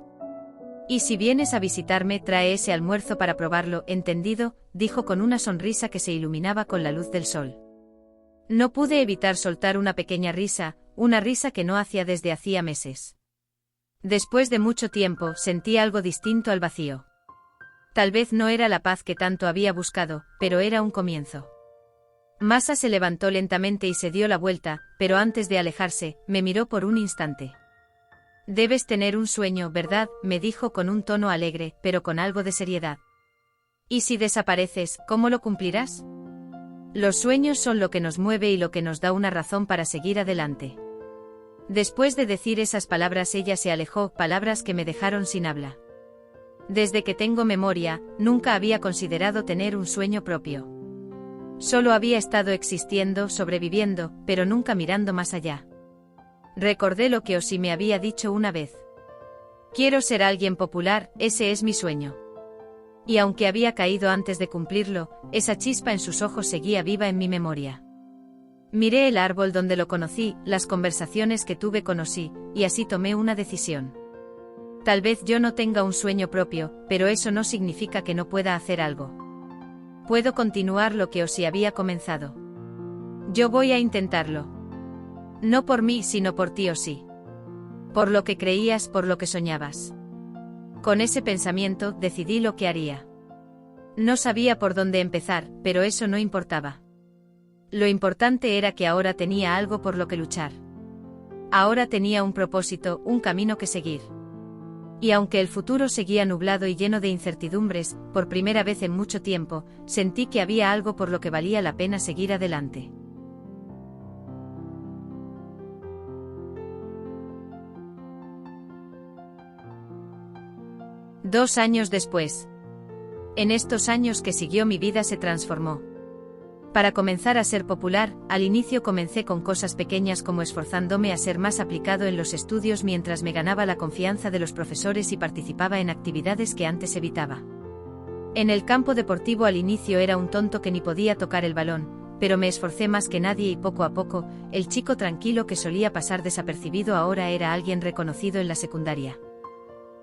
Y si vienes a visitarme, trae ese almuerzo para probarlo, ¿entendido?, dijo con una sonrisa que se iluminaba con la luz del sol. No pude evitar soltar una pequeña risa, una risa que no hacía desde hacía meses. Después de mucho tiempo, sentí algo distinto al vacío. Tal vez no era la paz que tanto había buscado, pero era un comienzo. Masa se levantó lentamente y se dio la vuelta, pero antes de alejarse, me miró por un instante. Debes tener un sueño, ¿verdad?, me dijo con un tono alegre, pero con algo de seriedad. ¿Y si desapareces, cómo lo cumplirás? Los sueños son lo que nos mueve y lo que nos da una razón para seguir adelante. Después de decir esas palabras ella se alejó, palabras que me dejaron sin habla. Desde que tengo memoria, nunca había considerado tener un sueño propio. Solo había estado existiendo, sobreviviendo, pero nunca mirando más allá. Recordé lo que Osi me había dicho una vez. Quiero ser alguien popular, ese es mi sueño. Y aunque había caído antes de cumplirlo, esa chispa en sus ojos seguía viva en mi memoria. Miré el árbol donde lo conocí, las conversaciones que tuve con Osi, y así tomé una decisión. Tal vez yo no tenga un sueño propio, pero eso no significa que no pueda hacer algo. Puedo continuar lo que Osi había comenzado. Yo voy a intentarlo. No por mí, sino por ti, Osi. Por lo que creías, por lo que soñabas. Con ese pensamiento, decidí lo que haría. No sabía por dónde empezar, pero eso no importaba. Lo importante era que ahora tenía algo por lo que luchar. Ahora tenía un propósito, un camino que seguir. Y aunque el futuro seguía nublado y lleno de incertidumbres, por primera vez en mucho tiempo, sentí que había algo por lo que valía la pena seguir adelante. Dos años después. En estos años que siguió mi vida se transformó. Para comenzar a ser popular, al inicio comencé con cosas pequeñas como esforzándome a ser más aplicado en los estudios mientras me ganaba la confianza de los profesores y participaba en actividades que antes evitaba. En el campo deportivo al inicio era un tonto que ni podía tocar el balón, pero me esforcé más que nadie y poco a poco, el chico tranquilo que solía pasar desapercibido ahora era alguien reconocido en la secundaria.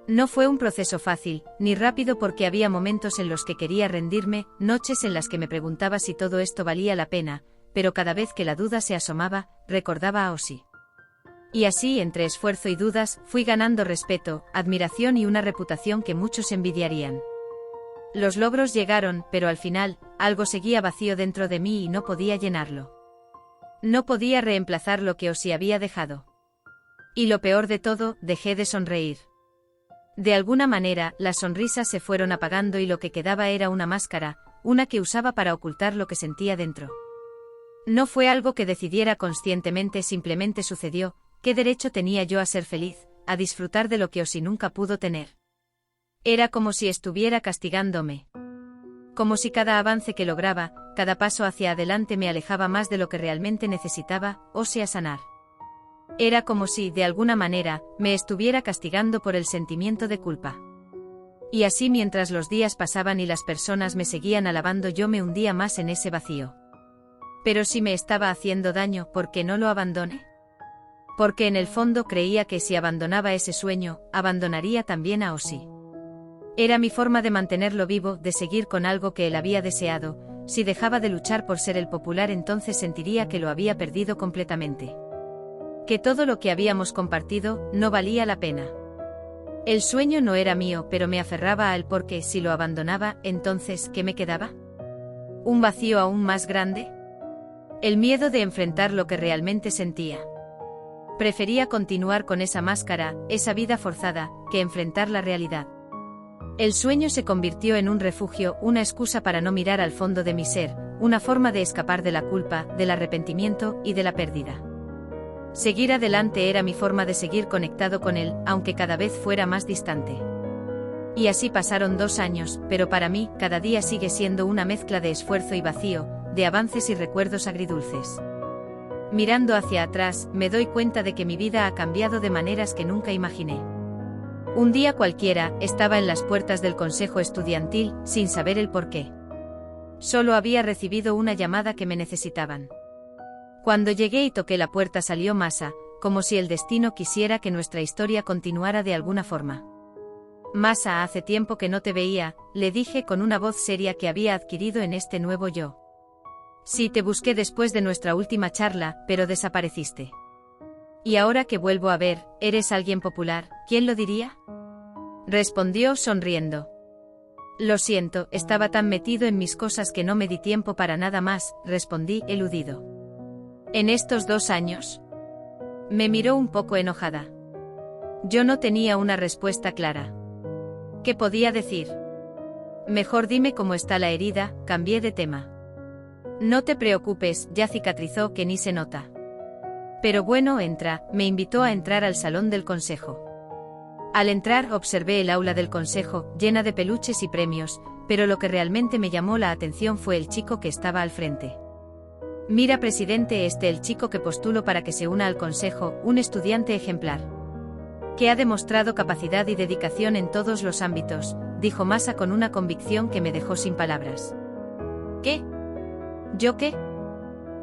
No fue un proceso fácil, ni rápido porque había momentos en los que quería rendirme, noches en las que me preguntaba si todo esto valía la pena, pero cada vez que la duda se asomaba, recordaba a Osi. Y así, entre esfuerzo y dudas, fui ganando respeto, admiración y una reputación que muchos envidiarían. Los logros llegaron, pero al final, algo seguía vacío dentro de mí y no podía llenarlo. No podía reemplazar lo que Osi había dejado. Y lo peor de todo, dejé de sonreír. De alguna manera, las sonrisas se fueron apagando y lo que quedaba era una máscara, una que usaba para ocultar lo que sentía dentro. No fue algo que decidiera conscientemente, simplemente sucedió. ¿Qué derecho tenía yo a ser feliz, a disfrutar de lo que Osi nunca pudo tener? Era como si estuviera castigándome. Como si cada avance que lograba, cada paso hacia adelante me alejaba más de lo que realmente necesitaba, o sea sanar. Era como si, de alguna manera, me estuviera castigando por el sentimiento de culpa. Y así mientras los días pasaban y las personas me seguían alabando yo me hundía más en ese vacío. Pero si me estaba haciendo daño, ¿por qué no lo abandoné? Porque en el fondo creía que si abandonaba ese sueño, abandonaría también a Osi. Era mi forma de mantenerlo vivo, de seguir con algo que él había deseado. Si dejaba de luchar por ser el popular entonces sentiría que lo había perdido completamente. Que todo lo que habíamos compartido no valía la pena. El sueño no era mío, pero me aferraba a él porque si lo abandonaba, entonces, ¿qué me quedaba? ¿Un vacío aún más grande? El miedo de enfrentar lo que realmente sentía. Prefería continuar con esa máscara, esa vida forzada, que enfrentar la realidad. El sueño se convirtió en un refugio, una excusa para no mirar al fondo de mi ser, una forma de escapar de la culpa, del arrepentimiento y de la pérdida. Seguir adelante era mi forma de seguir conectado con él, aunque cada vez fuera más distante. Y así pasaron 2 años, pero para mí, cada día sigue siendo una mezcla de esfuerzo y vacío, de avances y recuerdos agridulces. Mirando hacia atrás, me doy cuenta de que mi vida ha cambiado de maneras que nunca imaginé. Un día cualquiera, estaba en las puertas del consejo estudiantil, sin saber el porqué. Solo había recibido una llamada que me necesitaban. Cuando llegué y toqué la puerta salió Masa, como si el destino quisiera que nuestra historia continuara de alguna forma. Masa, hace tiempo que no te veía, le dije con una voz seria que había adquirido en este nuevo yo. Sí, te busqué después de nuestra última charla, pero desapareciste. Y ahora que vuelvo a ver, eres alguien popular, ¿quién lo diría? Respondió sonriendo. Lo siento, estaba tan metido en mis cosas que no me di tiempo para nada más, respondí, eludido. ¿En estos 2 años? Me miró un poco enojada. Yo no tenía una respuesta clara. ¿Qué podía decir? Mejor dime cómo está la herida, cambié de tema. No te preocupes, ya cicatrizó, que ni se nota. Pero bueno, entra, me invitó a entrar al salón del consejo. Al entrar observé el aula del consejo, llena de peluches y premios, pero lo que realmente me llamó la atención fue el chico que estaba al frente. Mira, presidente, el chico que postulo para que se una al consejo, un estudiante ejemplar. Que ha demostrado capacidad y dedicación en todos los ámbitos, dijo Masa con una convicción que me dejó sin palabras. ¿Qué? ¿Yo qué?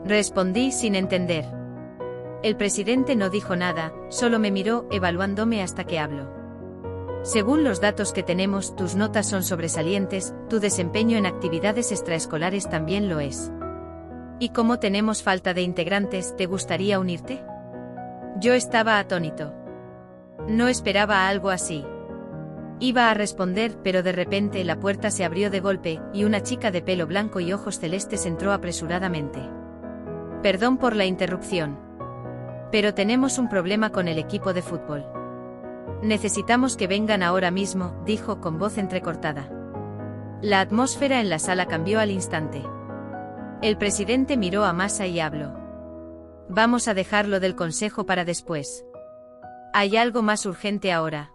Respondí sin entender. El presidente no dijo nada, solo me miró, evaluándome hasta que habló. Según los datos que tenemos, tus notas son sobresalientes, tu desempeño en actividades extraescolares también lo es. ¿Y como tenemos falta de integrantes, te gustaría unirte? Yo estaba atónito. No esperaba algo así. Iba a responder, pero de repente la puerta se abrió de golpe, y una chica de pelo blanco y ojos celestes entró apresuradamente. Perdón por la interrupción. Pero tenemos un problema con el equipo de fútbol. Necesitamos que vengan ahora mismo, dijo con voz entrecortada. La atmósfera en la sala cambió al instante. El presidente miró a Masa y habló. Vamos a dejarlo del consejo para después. Hay algo más urgente ahora.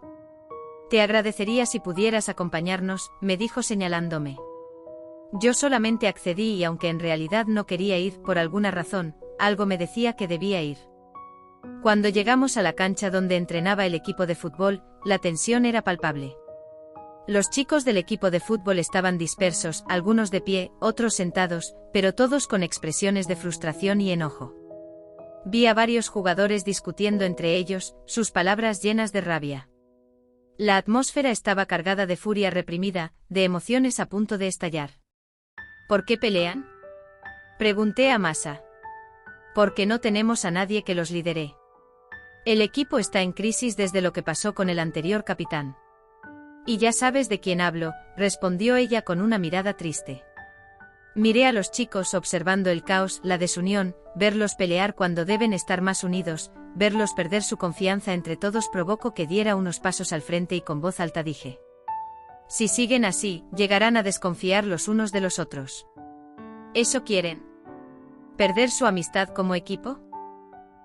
Te agradecería si pudieras acompañarnos, me dijo señalándome. Yo solamente accedí y aunque en realidad no quería ir por alguna razón, algo me decía que debía ir. Cuando llegamos a la cancha donde entrenaba el equipo de fútbol, la tensión era palpable. Los chicos del equipo de fútbol estaban dispersos, algunos de pie, otros sentados, pero todos con expresiones de frustración y enojo. Vi a varios jugadores discutiendo entre ellos, sus palabras llenas de rabia. La atmósfera estaba cargada de furia reprimida, de emociones a punto de estallar. ¿Por qué pelean? Pregunté a Masa. Porque no tenemos a nadie que los lidere. El equipo está en crisis desde lo que pasó con el anterior capitán. Y ya sabes de quién hablo, respondió ella con una mirada triste. Miré a los chicos observando el caos, la desunión, verlos pelear cuando deben estar más unidos, verlos perder su confianza entre todos provocó que diera unos pasos al frente y con voz alta dije. Si siguen así, llegarán a desconfiar los unos de los otros. ¿Eso quieren? ¿Perder su amistad como equipo?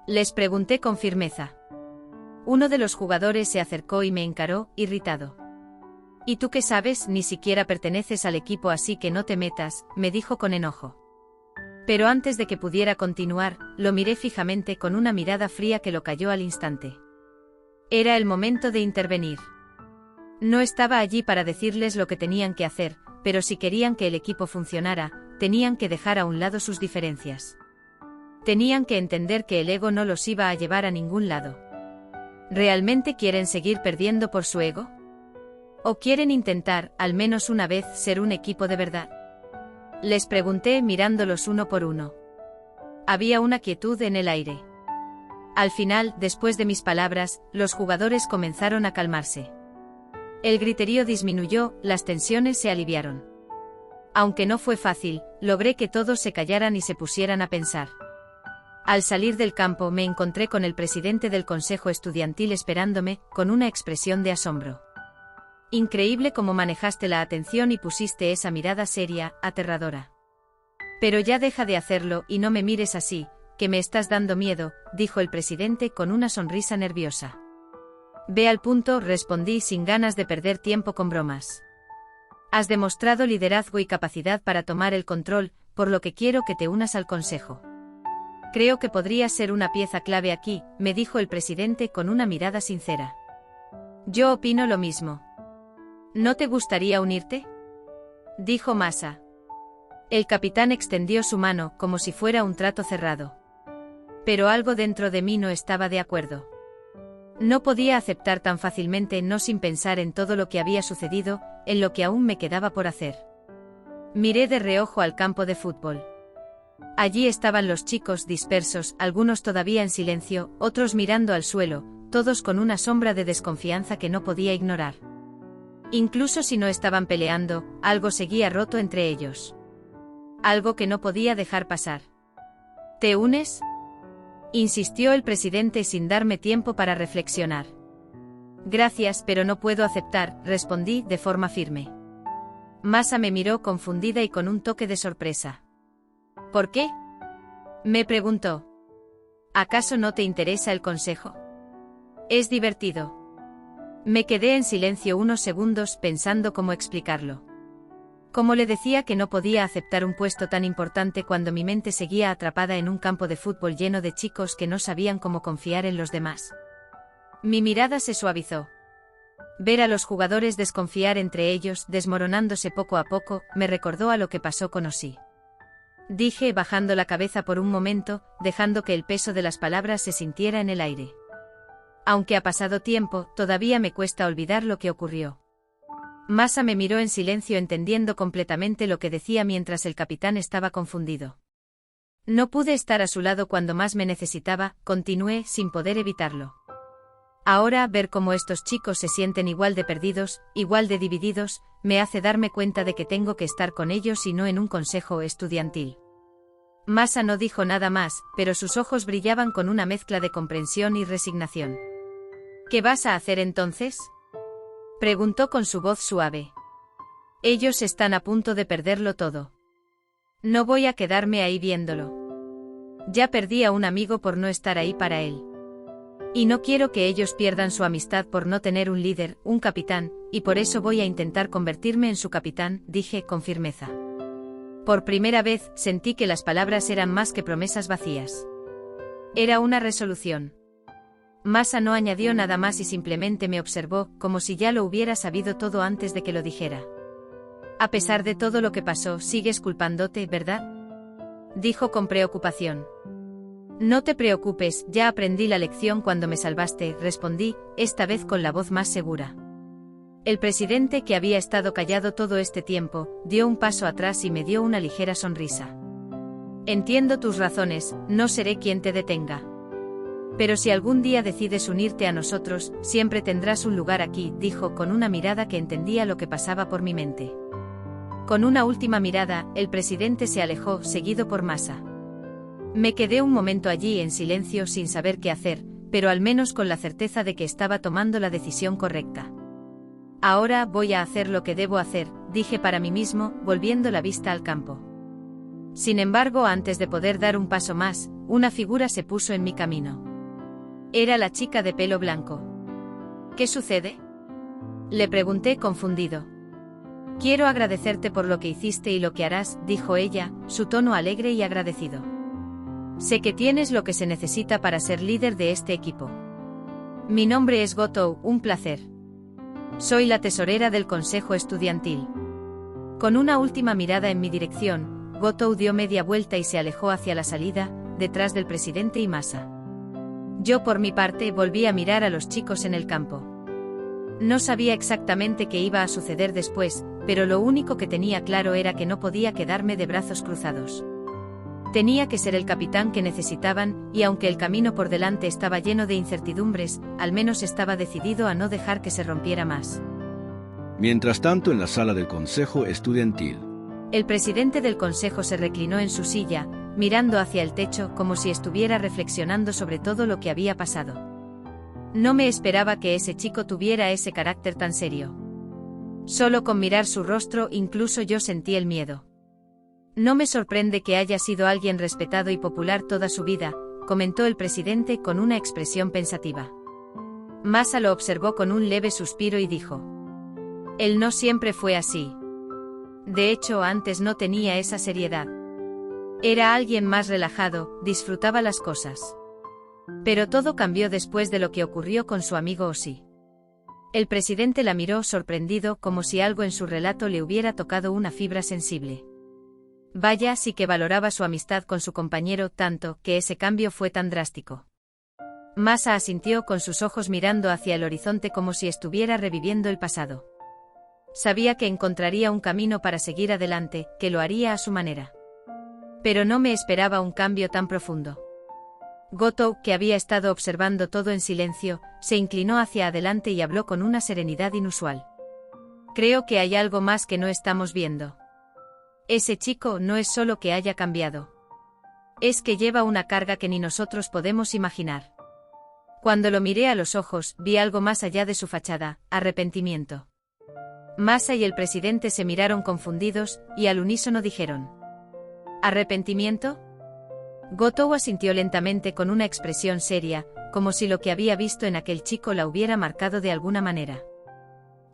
Les pregunté con firmeza. Uno de los jugadores se acercó y me encaró, irritado. ¿Y tú qué sabes? Ni siquiera perteneces al equipo, así que no te metas, me dijo con enojo. Pero antes de que pudiera continuar, lo miré fijamente con una mirada fría que lo calló al instante. Era el momento de intervenir. No estaba allí para decirles lo que tenían que hacer, pero si querían que el equipo funcionara, tenían que dejar a un lado sus diferencias. Tenían que entender que el ego no los iba a llevar a ningún lado. ¿Realmente quieren seguir perdiendo por su ego? ¿O quieren intentar, al menos una vez, ser un equipo de verdad? Les pregunté mirándolos uno por uno. Había una quietud en el aire. Al final, después de mis palabras, los jugadores comenzaron a calmarse. El griterío disminuyó, las tensiones se aliviaron. Aunque no fue fácil, logré que todos se callaran y se pusieran a pensar. Al salir del campo me encontré con el presidente del consejo estudiantil esperándome, con una expresión de asombro. Increíble cómo manejaste la atención y pusiste esa mirada seria, aterradora. Pero ya deja de hacerlo y no me mires así, que me estás dando miedo, dijo el presidente con una sonrisa nerviosa. Ve al punto, respondí sin ganas de perder tiempo con bromas. Has demostrado liderazgo y capacidad para tomar el control, por lo que quiero que te unas al consejo. Creo que podrías ser una pieza clave aquí, me dijo el presidente con una mirada sincera. Yo opino lo mismo. ¿No te gustaría unirte? Dijo Masa. El capitán extendió su mano como si fuera un trato cerrado. Pero algo dentro de mí no estaba de acuerdo. No podía aceptar tan fácilmente no sin pensar en todo lo que había sucedido, en lo que aún me quedaba por hacer. Miré de reojo al campo de fútbol. Allí estaban los chicos dispersos, algunos todavía en silencio, otros mirando al suelo, todos con una sombra de desconfianza que no podía ignorar. Incluso si no estaban peleando, algo seguía roto entre ellos. Algo que no podía dejar pasar. ¿Te unes?, insistió el presidente sin darme tiempo para reflexionar. Gracias, pero no puedo aceptar, respondí de forma firme. Masa me miró confundida y con un toque de sorpresa. ¿Por qué?, me preguntó. ¿Acaso no te interesa el consejo? Es divertido. Me quedé en silencio unos segundos pensando cómo explicarlo. Como le decía que no podía aceptar un puesto tan importante cuando mi mente seguía atrapada en un campo de fútbol lleno de chicos que no sabían cómo confiar en los demás. Mi mirada se suavizó. Ver a los jugadores desconfiar entre ellos, desmoronándose poco a poco, me recordó a lo que pasó con Osi. Dije, bajando la cabeza por un momento, dejando que el peso de las palabras se sintiera en el aire. Aunque ha pasado tiempo, todavía me cuesta olvidar lo que ocurrió. Masa me miró en silencio, entendiendo completamente lo que decía mientras el capitán estaba confundido. No pude estar a su lado cuando más me necesitaba, continué sin poder evitarlo. Ahora, ver cómo estos chicos se sienten igual de perdidos, igual de divididos, me hace darme cuenta de que tengo que estar con ellos y no en un consejo estudiantil. Masa no dijo nada más, pero sus ojos brillaban con una mezcla de comprensión y resignación. ¿Qué vas a hacer entonces?, preguntó con su voz suave. Ellos están a punto de perderlo todo. No voy a quedarme ahí viéndolo. Ya perdí a un amigo por no estar ahí para él. Y no quiero que ellos pierdan su amistad por no tener un líder, un capitán, y por eso voy a intentar convertirme en su capitán, dije con firmeza. Por primera vez, sentí que las palabras eran más que promesas vacías. Era una resolución. Masa no añadió nada más y simplemente me observó, como si ya lo hubiera sabido todo antes de que lo dijera. A pesar de todo lo que pasó, sigues culpándote, ¿verdad?, dijo con preocupación. No te preocupes, ya aprendí la lección cuando me salvaste, respondí, esta vez con la voz más segura. El presidente, que había estado callado todo este tiempo, dio un paso atrás y me dio una ligera sonrisa. Entiendo tus razones, no seré quien te detenga. Pero si algún día decides unirte a nosotros, siempre tendrás un lugar aquí, dijo con una mirada que entendía lo que pasaba por mi mente. Con una última mirada, el presidente se alejó, seguido por Masa. Me quedé un momento allí en silencio sin saber qué hacer, pero al menos con la certeza de que estaba tomando la decisión correcta. Ahora voy a hacer lo que debo hacer, dije para mí mismo, volviendo la vista al campo. Sin embargo, antes de poder dar un paso más, una figura se puso en mi camino. Era la chica de pelo blanco. ¿Qué sucede?, le pregunté confundido. Quiero agradecerte por lo que hiciste y lo que harás, dijo ella, su tono alegre y agradecido. Sé que tienes lo que se necesita para ser líder de este equipo. Mi nombre es Gotou, un placer. Soy la tesorera del consejo estudiantil. Con una última mirada en mi dirección, Gotou dio media vuelta y se alejó hacia la salida, detrás del presidente y Masa. Yo por mi parte volví a mirar a los chicos en el campo. No sabía exactamente qué iba a suceder después, pero lo único que tenía claro era que no podía quedarme de brazos cruzados. Tenía que ser el capitán que necesitaban, y aunque el camino por delante estaba lleno de incertidumbres, al menos estaba decidido a no dejar que se rompiera más. Mientras tanto, en la sala del consejo estudiantil. El presidente del consejo se reclinó en su silla, mirando hacia el techo como si estuviera reflexionando sobre todo lo que había pasado. No me esperaba que ese chico tuviera ese carácter tan serio. Solo con mirar su rostro incluso yo sentí el miedo. No me sorprende que haya sido alguien respetado y popular toda su vida, comentó el presidente con una expresión pensativa. Masa lo observó con un leve suspiro y dijo: él no siempre fue así. De hecho, antes no tenía esa seriedad. Era alguien más relajado, disfrutaba las cosas. Pero todo cambió después de lo que ocurrió con su amigo Osi. El presidente la miró sorprendido, como si algo en su relato le hubiera tocado una fibra sensible. Vaya, sí que valoraba su amistad con su compañero tanto, que ese cambio fue tan drástico. Masa asintió con sus ojos mirando hacia el horizonte como si estuviera reviviendo el pasado. Sabía que encontraría un camino para seguir adelante, que lo haría a su manera. Pero no me esperaba un cambio tan profundo. Gotou, que había estado observando todo en silencio, se inclinó hacia adelante y habló con una serenidad inusual. Creo que hay algo más que no estamos viendo. Ese chico no es solo que haya cambiado. Es que lleva una carga que ni nosotros podemos imaginar. Cuando lo miré a los ojos, vi algo más allá de su fachada, arrepentimiento. Masa y el presidente se miraron confundidos, y al unísono dijeron: ¿arrepentimiento? Gotou asintió lentamente con una expresión seria, como si lo que había visto en aquel chico la hubiera marcado de alguna manera.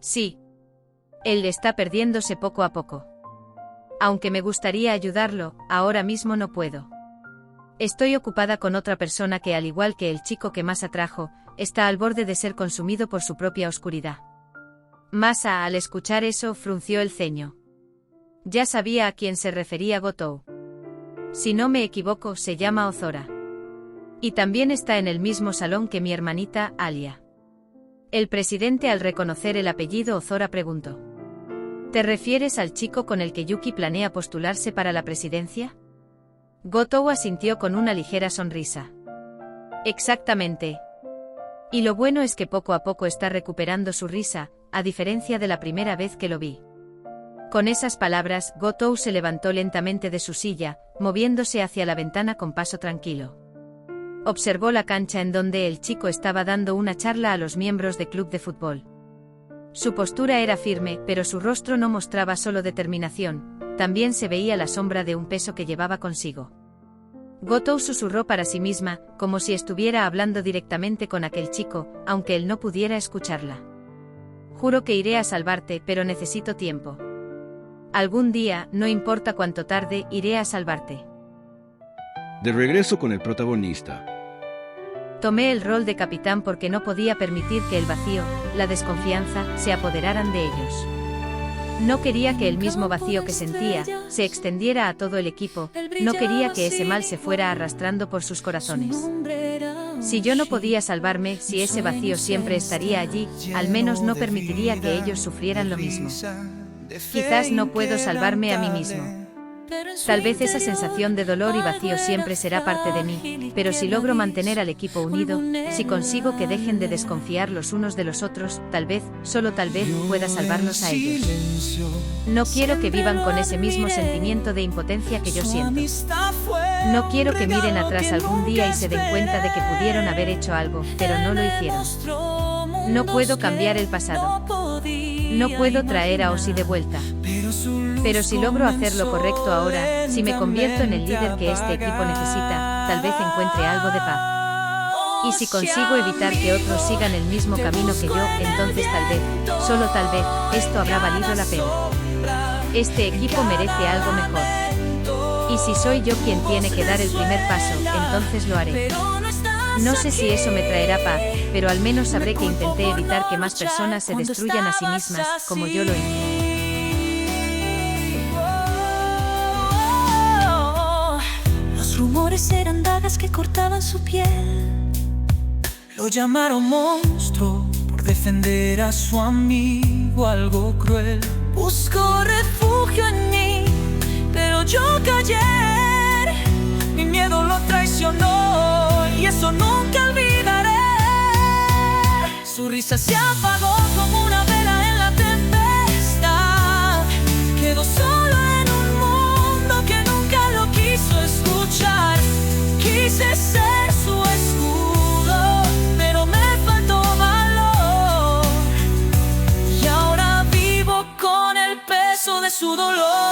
Sí. Él está perdiéndose poco a poco. Aunque me gustaría ayudarlo, ahora mismo no puedo. Estoy ocupada con otra persona que, al igual que el chico que Masa trajo, está al borde de ser consumido por su propia oscuridad. Masa, al escuchar eso, frunció el ceño. Ya sabía a quién se refería Gotou. Si no me equivoco, se llama Ozora. Y también está en el mismo salón que mi hermanita, Alia. El presidente, al reconocer el apellido Ozora, preguntó: ¿Te refieres al chico con el que Yuki planea postularse para la presidencia? Gotou asintió con una ligera sonrisa. Exactamente. Y lo bueno es que poco a poco está recuperando su risa, a diferencia de la primera vez que lo vi. Con esas palabras, Gotou se levantó lentamente de su silla, moviéndose hacia la ventana con paso tranquilo. Observó la cancha en donde el chico estaba dando una charla a los miembros del club de fútbol. Su postura era firme, pero su rostro no mostraba solo determinación, también se veía la sombra de un peso que llevaba consigo. Gotou susurró para sí misma, como si estuviera hablando directamente con aquel chico, aunque él no pudiera escucharla. Juro que iré a salvarte, pero necesito tiempo. Algún día, no importa cuánto tarde, iré a salvarte. De regreso con el protagonista. Tomé el rol de capitán porque no podía permitir que el vacío, la desconfianza, se apoderaran de ellos. No quería que el mismo vacío que sentía, se extendiera a todo el equipo, no quería que ese mal se fuera arrastrando por sus corazones. Si yo no podía salvarme, si ese vacío siempre estaría allí, al menos no permitiría que ellos sufrieran lo mismo. Quizás no puedo salvarme a mí mismo. Tal vez esa sensación de dolor y vacío siempre será parte de mí, pero si logro mantener al equipo unido, si consigo que dejen de desconfiar los unos de los otros, tal vez, solo tal vez, pueda salvarlos a ellos. No quiero que vivan con ese mismo sentimiento de impotencia que yo siento. No quiero que miren atrás algún día y se den cuenta de que pudieron haber hecho algo, pero no lo hicieron. No puedo cambiar el pasado. No puedo traer a Ozzy de vuelta. Pero si logro hacer lo correcto ahora, si me convierto en el líder que este equipo necesita, tal vez encuentre algo de paz. Y si consigo evitar que otros sigan el mismo camino que yo, entonces tal vez, solo tal vez, esto habrá valido la pena. Este equipo merece algo mejor. Y si soy yo quien tiene que dar el primer paso, entonces lo haré. No sé si eso me traerá paz, pero al menos sabré que intenté evitar que más personas se destruyan a sí mismas, como yo lo hice. Los rumores eran dagas que cortaban su piel. Lo llamaron monstruo por defender a su amigo, algo cruel. Buscó refugio en mí, pero yo callé. Mi miedo lo traicionó y eso nunca olvidaré. Su risa se apagó como una vela en la tempestad. Quedó solo en un mundo que nunca lo quiso escuchar. Quise ser su escudo, pero me faltó valor. Y ahora vivo con el peso de su dolor.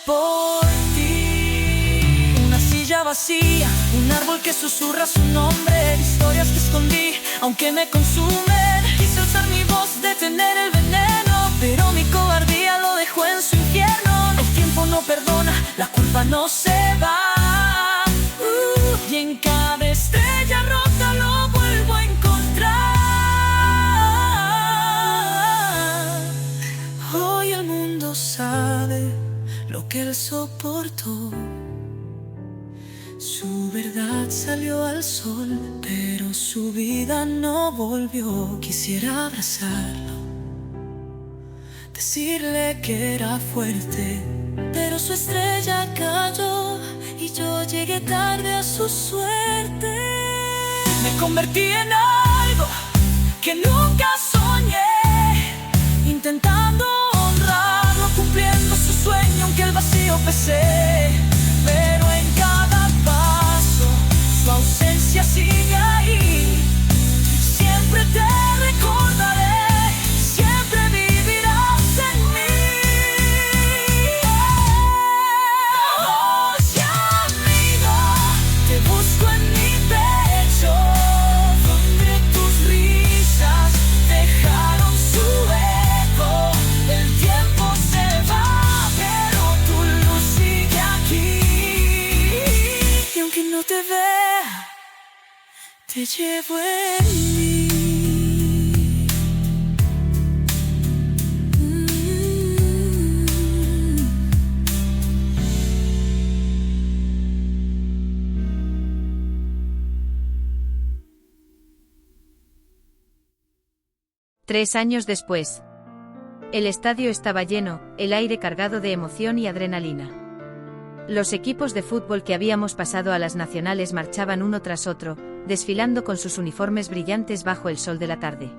Por ti. Una silla vacía, un árbol que susurra su nombre, historias que escondí, aunque me consumen. Quise usar mi voz, detener el veneno, pero mi cobardía lo dejó en su infierno. El tiempo no perdona, la culpa no se va. Y en cada estrella rota lo vuelvo a encontrar. Hoy el mundo sabe lo que él soportó. Su verdad salió al sol, pero su vida no volvió. Quisiera abrazarlo, decirle que era fuerte, pero su estrella cayó y yo llegué tarde a su suerte. Me convertí en algo que nunca soñé, intentando honrarlo, cumpliendo su sueño, aunque el vacío pesé. Pero en cada paso su ausencia sigue ahí. Siempre te recordaré, siempre vivirás en mí. Oh, sí, amigo, te busco en mi pecho, donde tus risas te llevo en mí. 3 años después. El estadio estaba lleno, el aire cargado de emoción y adrenalina. Los equipos de fútbol que habíamos pasado a las nacionales marchaban uno tras otro, desfilando con sus uniformes brillantes bajo el sol de la tarde.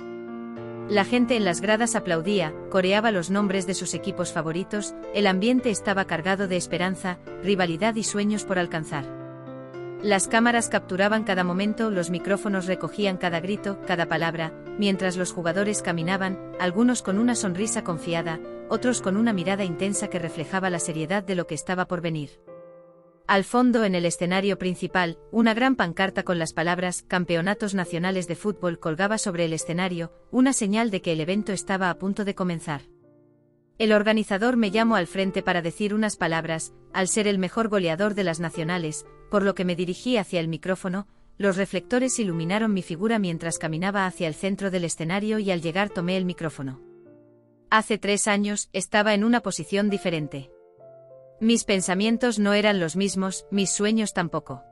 La gente en las gradas aplaudía, coreaba los nombres de sus equipos favoritos, el ambiente estaba cargado de esperanza, rivalidad y sueños por alcanzar. Las cámaras capturaban cada momento, los micrófonos recogían cada grito, cada palabra, mientras los jugadores caminaban, algunos con una sonrisa confiada, otros con una mirada intensa que reflejaba la seriedad de lo que estaba por venir. Al fondo, en el escenario principal, una gran pancarta con las palabras «Campeonatos Nacionales de Fútbol» colgaba sobre el escenario, una señal de que el evento estaba a punto de comenzar. El organizador me llamó al frente para decir unas palabras, al ser el mejor goleador de las nacionales, por lo que me dirigí hacia el micrófono. Los reflectores iluminaron mi figura mientras caminaba hacia el centro del escenario y al llegar tomé el micrófono. Hace 3 años, estaba en una posición diferente. Mis pensamientos no eran los mismos, mis sueños tampoco.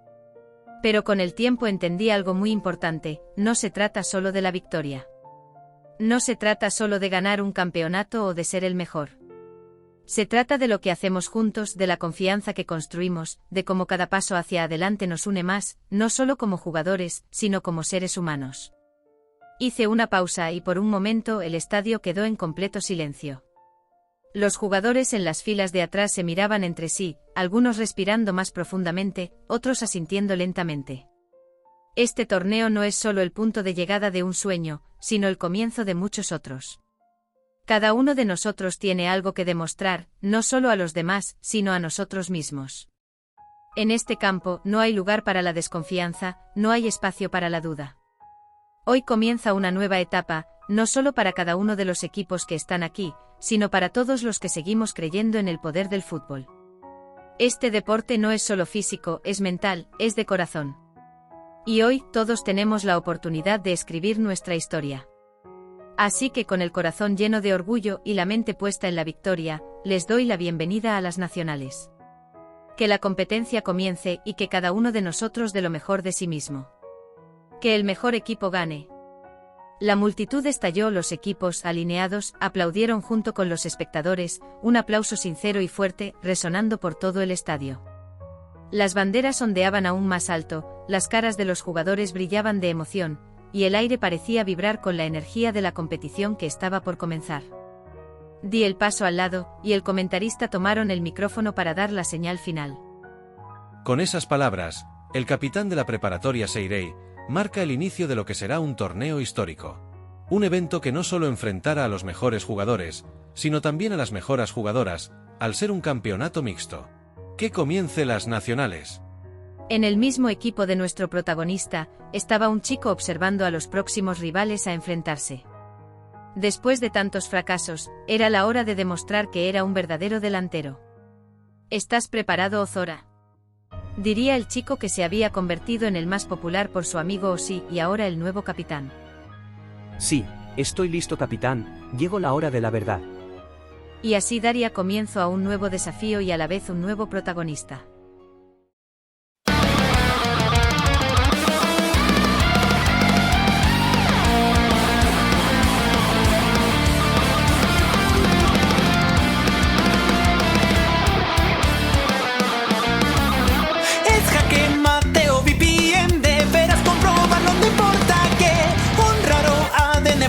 Pero con el tiempo entendí algo muy importante: no se trata solo de la victoria. No se trata solo de ganar un campeonato o de ser el mejor. Se trata de lo que hacemos juntos, de la confianza que construimos, de cómo cada paso hacia adelante nos une más, no solo como jugadores, sino como seres humanos. Hice una pausa y por un momento el estadio quedó en completo silencio. Los jugadores en las filas de atrás se miraban entre sí, algunos respirando más profundamente, otros asintiendo lentamente. Este torneo no es solo el punto de llegada de un sueño, sino el comienzo de muchos otros. Cada uno de nosotros tiene algo que demostrar, no solo a los demás, sino a nosotros mismos. En este campo no hay lugar para la desconfianza, no hay espacio para la duda. Hoy comienza una nueva etapa, no solo para cada uno de los equipos que están aquí, sino para todos los que seguimos creyendo en el poder del fútbol. Este deporte no es solo físico, es mental, es de corazón. Y hoy todos tenemos la oportunidad de escribir nuestra historia. Así que con el corazón lleno de orgullo y la mente puesta en la victoria, les doy la bienvenida a las nacionales. Que la competencia comience y que cada uno de nosotros dé lo mejor de sí mismo. Que el mejor equipo gane. La multitud estalló, los equipos, alineados, aplaudieron junto con los espectadores, un aplauso sincero y fuerte, resonando por todo el estadio. Las banderas ondeaban aún más alto, las caras de los jugadores brillaban de emoción, y el aire parecía vibrar con la energía de la competición que estaba por comenzar. Di el paso al lado, y el comentarista tomaron el micrófono para dar la señal final. Con esas palabras, el capitán de la preparatoria Seirei marca el inicio de lo que será un torneo histórico. Un evento que no solo enfrentará a los mejores jugadores, sino también a las mejores jugadoras, al ser un campeonato mixto. Que comience las nacionales. En el mismo equipo de nuestro protagonista, estaba un chico observando a los próximos rivales a enfrentarse. Después de tantos fracasos, era la hora de demostrar que era un verdadero delantero. ¿Estás preparado, Ozora?, diría el chico que se había convertido en el más popular por su amigo Osi y ahora el nuevo capitán. Sí, estoy listo, capitán, llegó la hora de la verdad. Y así daría comienzo a un nuevo desafío y a la vez un nuevo protagonista.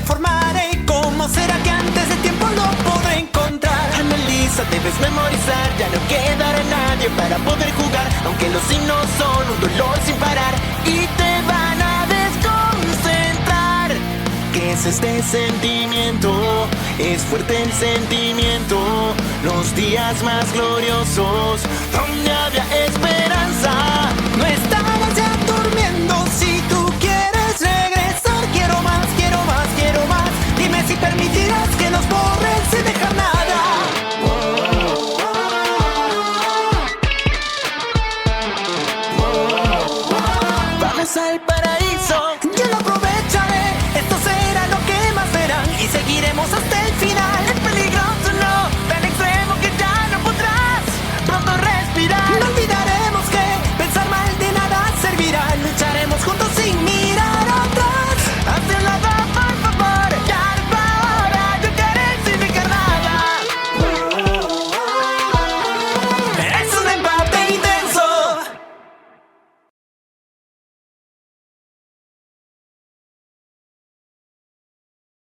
Formaré cómo será que antes de tiempo lo podré encontrar. Analiza, debes memorizar, ya no quedará nadie para poder jugar. Aunque los himnos son un dolor sin parar y te van a desconcentrar. ¿Qué es este sentimiento? Es fuerte el sentimiento. Los días más gloriosos donde había